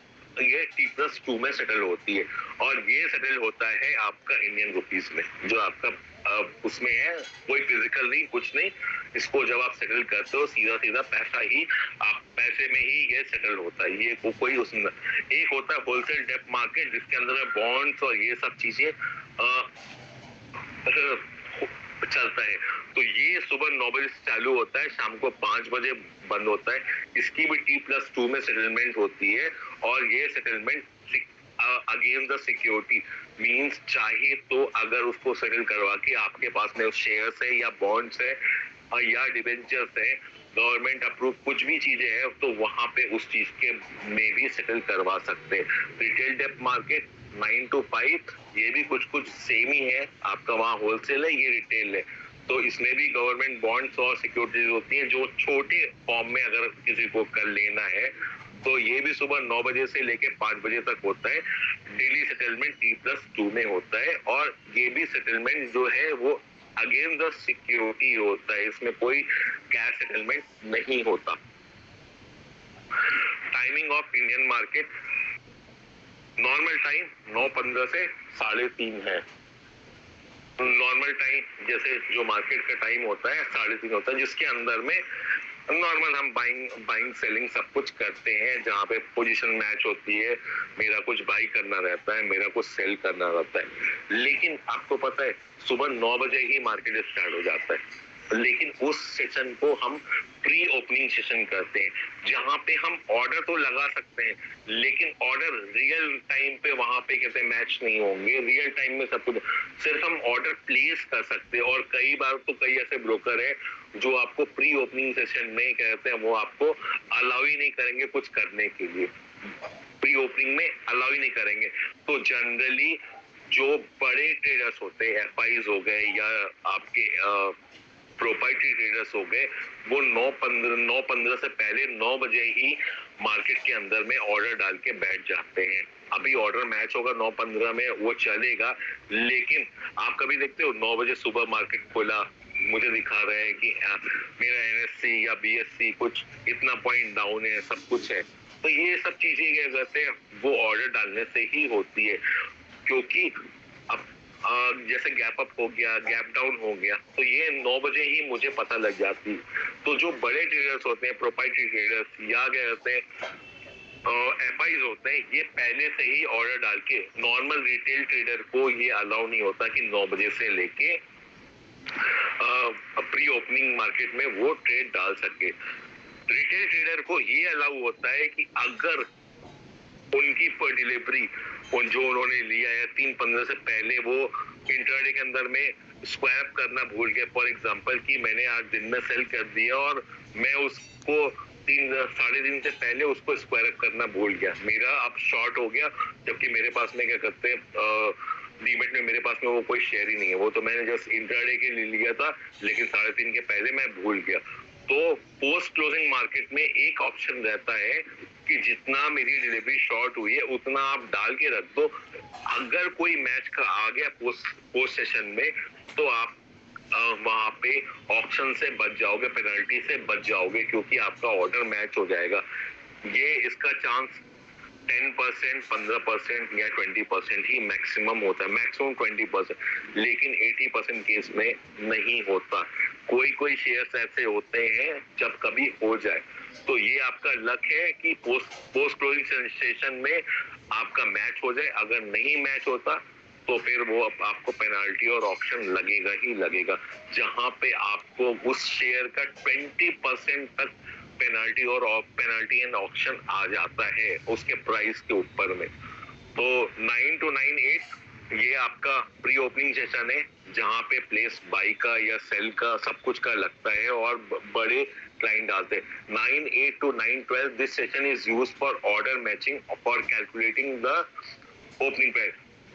ये T+2 में सेटल होती है, और ये सेटल होता है आपका इंडियन रुपीज में, जो आपका उसमें है, कोई फिजिकल नहीं, कुछ नहीं। इसको जब आप सेटल करते हो सीधा सीधा पैसा ही, आप पैसे में ही ये सेटल होता है। ये कोई उसमें एक होता है होलसेल डेप मार्केट, जिसके अंदर में बॉन्ड्स और ये सब चीजें चलता है। तो ये सुबह 9 बजे से चालू होता है, शाम को 5 बजे बंद होता है। इसकी भी T+2 में सेटलमेंट होती है, और ये settlement against the security, means चाहे तो अगर उसको सेटल करवा के आपके पास में शेयर्स है या बॉन्ड्स है या डिबेंचर्स है, गवर्नमेंट अप्रूव कुछ भी चीजें हैं, तो वहां पे उस चीज के में भी सेटल करवा सकते हैं। रिटेल डेप मार्केट 9 to 5, ये भी कुछ सेम ही है, आपका वहाँ होलसेल है, ये रिटेल है। तो इसमें भी गवर्नमेंट बॉन्ड्स और सिक्योरिटीज होती है, जो छोटे फॉर्म में अगर किसी को कर लेना है तो ये भी सुबह 9 बजे से लेके 5 बजे तक होता है। डेली सेटलमेंट T+2 में होता है, और ये भी सेटलमेंट जो है वो अगेंस्ट द सिक्योरिटी होता है, इसमें कोई कैश सेटलमेंट नहीं होता। Timing of Indian market, normal time 9:15 से 3:30 है। नॉर्मल टाइम जैसे जो मार्केट का टाइम होता है 3:30 होता है, जिसके अंदर में नॉर्मल हम बाइंग सेलिंग सब कुछ करते हैं, जहाँ पे पोजीशन मैच होती है, मेरा कुछ बाई करना रहता है, मेरा कुछ सेल करना रहता है। लेकिन आपको पता है सुबह 9 बजे ही मार्केट स्टार्ट हो जाता है, लेकिन उस सेशन को हम प्री ओपनिंग सेशन करते हैं, जहाँ पे हम ऑर्डर तो लगा सकते हैं, लेकिन ऑर्डर रियल टाइम पे वहां पे कहते मैच नहीं होंगे। रियल टाइम में सब कुछ सिर्फ हम ऑर्डर प्लेस कर सकते हैं, और कई बार तो कई ऐसे ब्रोकर है जो आपको प्री ओपनिंग सेशन में कहते हैं वो आपको अलाउ ही नहीं करेंगे कुछ करने के लिए, प्री ओपनिंग में अलाउ ही नहीं करेंगे। तो जनरली जो बड़े ट्रेडर्स होते हैं, एफआईज हो गए या आपके प्रोप्राइटरी ट्रेडर्स हो गए, वो 9:15 से पहले 9 बजे ही मार्केट के अंदर में ऑर्डर डाल के बैठ जाते हैं। अभी ऑर्डर मैच होगा 9:15 में, वो चलेगा, लेकिन आप कभी देखते हो 9 बजे सुबह मार्केट खोला, मुझे दिखा रहे हैं कि मेरा एनएससी या बीएससी कुछ इतना पॉइंट डाउन है, सब कुछ है। तो ये सब चीजें क्या कहते हैं वो ऑर्डर डालने से ही होती है, क्योंकि अब जैसे गैप अप हो गया, गैप डाउन हो गया, तो ये 9 बजे ही मुझे पता लग जाती। तो जो बड़े ट्रेडर्स होते हैं, प्रोप्राइटरी ट्रेडर्स या क्या कहते हैं एफआईज होते हैं, ये पहले से ही ऑर्डर डाल के, नॉर्मल रिटेल ट्रेडर को ये अलाउ नहीं होता कि 9 बजे से लेके प्री ओपनिंग मार्केट में वो ट्रेड डाल सके। रिटेल ट्रेडर को ये अलाउ होता है कि अगर उनकी पर डिलीवरी जो उन्होंने लिया है 3:15 से पहले, वो इंट्राडे के अंदर में स्क्वायर करना भूल गए, फॉर एग्जांपल कि मैंने आज दिन में सेल कर दिया और मैं उसको 3-3:30 से पहले उसको स्क्वायर करना भूल गया, मेरा अब शॉर्ट हो गया, जबकि मेरे पास में क्या करते हैं डीमेट में मेरे पास में वो कोई शेयर ही नहीं है, वो तो मैंने जस्ट इंट्राडे के लिए लिया था, लेकिन 3:30 के पहले मैं भूल गया। तो पोस्ट क्लोजिंग मार्केट में एक ऑप्शन रहता है कि जितना मेरी डिलीवरी शॉर्ट हुई है उतना आप डाल के रख दो, अगर कोई मैच का आ गया पोस्ट सेशन में तो आप वहां पे ऑप्शन से बच जाओगे, पेनल्टी से बच जाओगे, क्योंकि आपका ऑर्डर मैच हो जाएगा। ये इसका चांस 10%, 15% या 20% ही मैक्सिमम होता है, मैक्सिमम 20%, लेकिन 80% केस में नहीं होता। कोई शेयर्स ऐसे होते हैं जब कभी हो जाए, तो ये आपका लक है कि पोस्ट क्लोजिंग सेशन में आपका मैच हो जाए। अगर नहीं मैच होता तो फिर वो आपको पेनाल्टी और ऑप्शन लगेगा ही लगेगा, जहां पे आपको उस शेयर का 20% तक पेनाल्टी एंड ऑप्शन आ जाता है उसके प्राइस के ऊपर में। तो 9 to 9-8 ये आपका प्री ओपनिंग सेशन है, जहां पे प्लेस बाई का या सेल का सब कुछ का लगता है और बड़े क्लाइंट डालते हैं। 9-8 to 9-12 this session is used for order matching for calculating the opening price.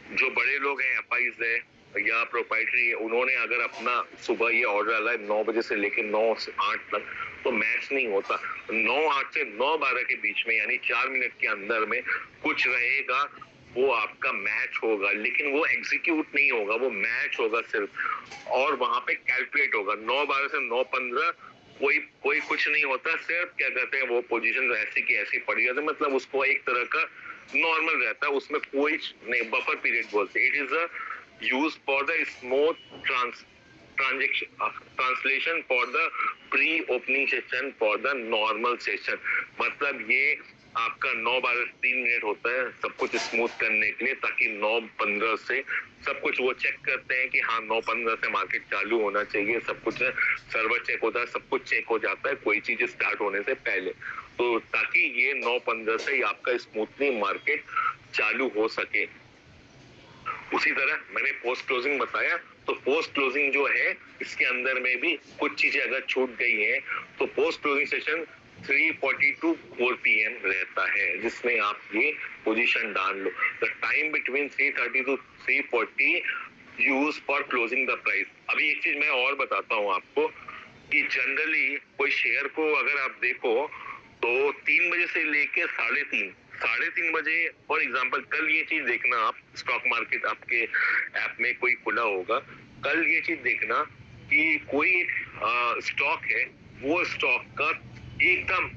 जो बड़े लोग हैं, एफआईज है या प्रोप्राइटरी है, उन्होंने अगर अपना सुबह ये ऑर्डर डाला है 9 बजे से लेकर 9 से 8 तक, तो मैच नहीं होता। 9:08 से 9:12 के बीच में, यानी 4 मिनट के अंदर में कुछ रहेगा, वो आपका मैच होगा, लेकिन वो एग्जीक्यूट नहीं होगा, वो मैच होगा सिर्फ, और वहां पे कैलकुलेट होगा। 9:12 से 9:15 कोई कुछ नहीं होता, सिर्फ क्या कहते हैं वो पोजीशन ऐसी की ऐसी पड़ी रहती है, मतलब उसको एक तरह का नॉर्मल रहता है, उसमें कोई नहीं, बफर पीरियड बोलते हैं। It is a use for the smooth translation for the pre opening session for the normal session. मतलब ये आपका 9:12-3 होता है सब कुछ स्मूथ करने के लिए, ताकि 9:15 से सब कुछ वो चेक करते हैं कि हाँ 9:15 से मार्केट चालू होना चाहिए, सब कुछ सर्वर चेक होता है, सब कुछ चेक हो जाता है कोई चीज स्टार्ट होने से पहले, तो ताकि ये 9:15 से ही आपका स्मूथली मार्केट चालू हो सके। उसी तरह मैंने पोस्ट क्लोजिंग बताया, तो पोस्ट क्लोजिंग जो है इसके अंदर में भी कुछ चीजें अगर छूट गई हैं, तो post closing session 3:40 to 4 PM रहता है, जिसमें आप ये पोजीशन डाल लो। The time between 3:30 to 3:40 use for closing the price. अभी एक चीज मैं और बताता हूँ आपको कि जनरली कोई शेयर को अगर आप देखो तो 3 बजे से लेके 3:30 बजे, फॉर एग्जांपल कल ये चीज देखना, आप स्टॉक मार्केट आपके ऐप में कोई खुला होगा कल ये चीज देखना कि कोई स्टॉक है, वो स्टॉक का एकदम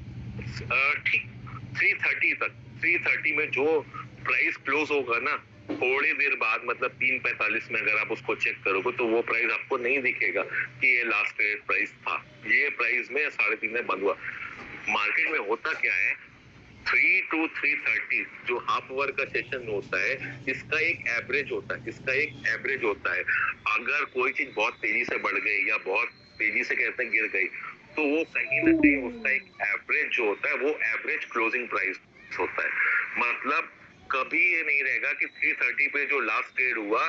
ठीक 330 तक, 330 में जो प्राइस क्लोज होगा ना, थोड़ी देर बाद मतलब 3:45 में अगर आप उसको चेक करोगे तो वो प्राइस आपको नहीं दिखेगा कि ये लास्ट ट्रेड प्राइस था, ये प्राइस में 3:30 में बंद हुआ। मार्केट में होता क्या है, 3 to 3:30 जो हाफ आवर का सेशन होता है, इसका एक एवरेज होता है, इसका एक एवरेज होता है। अगर कोई चीज बहुत तेजी से बढ़ गई या बहुत तेजी से कहते हैं गिर गई, तो वो कहीं ना कहीं उसका एक एवरेज जो होता है, वो एवरेज क्लोजिंग प्राइस होता है। मतलब कभी ये नहीं रहेगा कि 3:30 पे जो लास्ट ट्रेड हुआ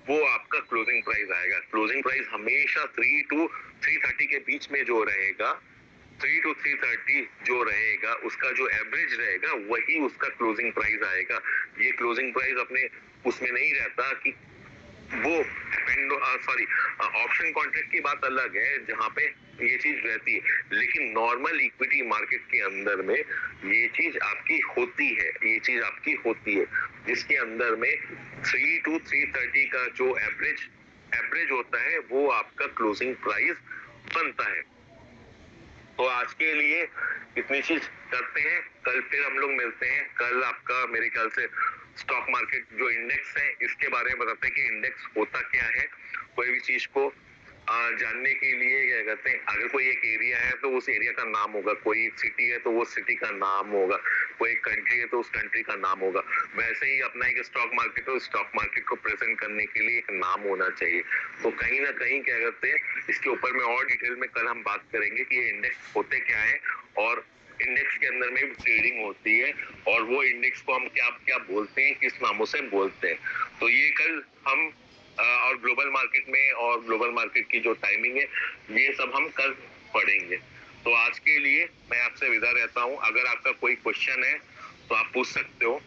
वो आपका क्लोजिंग प्राइस आएगा। क्लोजिंग प्राइस हमेशा 3 to 3:30 के बीच में जो रहेगा, 3 to 3:30 जो रहेगा, उसका जो एवरेज रहेगा वही उसका क्लोजिंग प्राइस आएगा। ये क्लोजिंग प्राइस अपने उसमें नहीं रहता कि वो सॉरी, ऑप्शन कॉन्ट्रैक्ट की बात अलग है जहां पे ये चीज रहती है, लेकिन नॉर्मल इक्विटी मार्केट के अंदर में ये चीज आपकी होती है, ये चीज आपकी होती है, जिसके अंदर में 3 to 3:30 का जो एवरेज होता है वो आपका क्लोजिंग प्राइस बनता है। तो आज के लिए इतनी चीज करते हैं, कल फिर हम लोग मिलते हैं। कल आपका मेरे ख्याल से स्टॉक मार्केट जो इंडेक्स है इसके बारे में बताते हैं कि इंडेक्स होता क्या है। कोई भी चीज को जानने के लिए क्या कहते हैं, अगर कोई एक एरिया है तो उस एरिया का नाम होगा, कोई एक सिटी है तो वो सिटी का नाम होगा, कोई एक कंट्री है तो उस कंट्री का नाम होगा। वैसे ही अपना एक स्टॉक मार्केट है, स्टॉक मार्केट को प्रेजेंट करने के लिए एक नाम होना चाहिए। तो कहीं ना कहीं क्या कहते हैं, इसके ऊपर में और डिटेल में कल हम बात करेंगे कि ये इंडेक्स होते क्या है और इंडेक्स के अंदर में ट्रेडिंग होती है, और वो इंडेक्स को हम क्या क्या बोलते हैं, किस नामों से बोलते हैं। तो ये कल हम और ग्लोबल मार्केट में और ग्लोबल मार्केट की जो टाइमिंग है, ये सब हम कल पढ़ेंगे। तो आज के लिए मैं आपसे विदा रहता हूँ। अगर आपका कोई क्वेश्चन है तो आप पूछ सकते हो।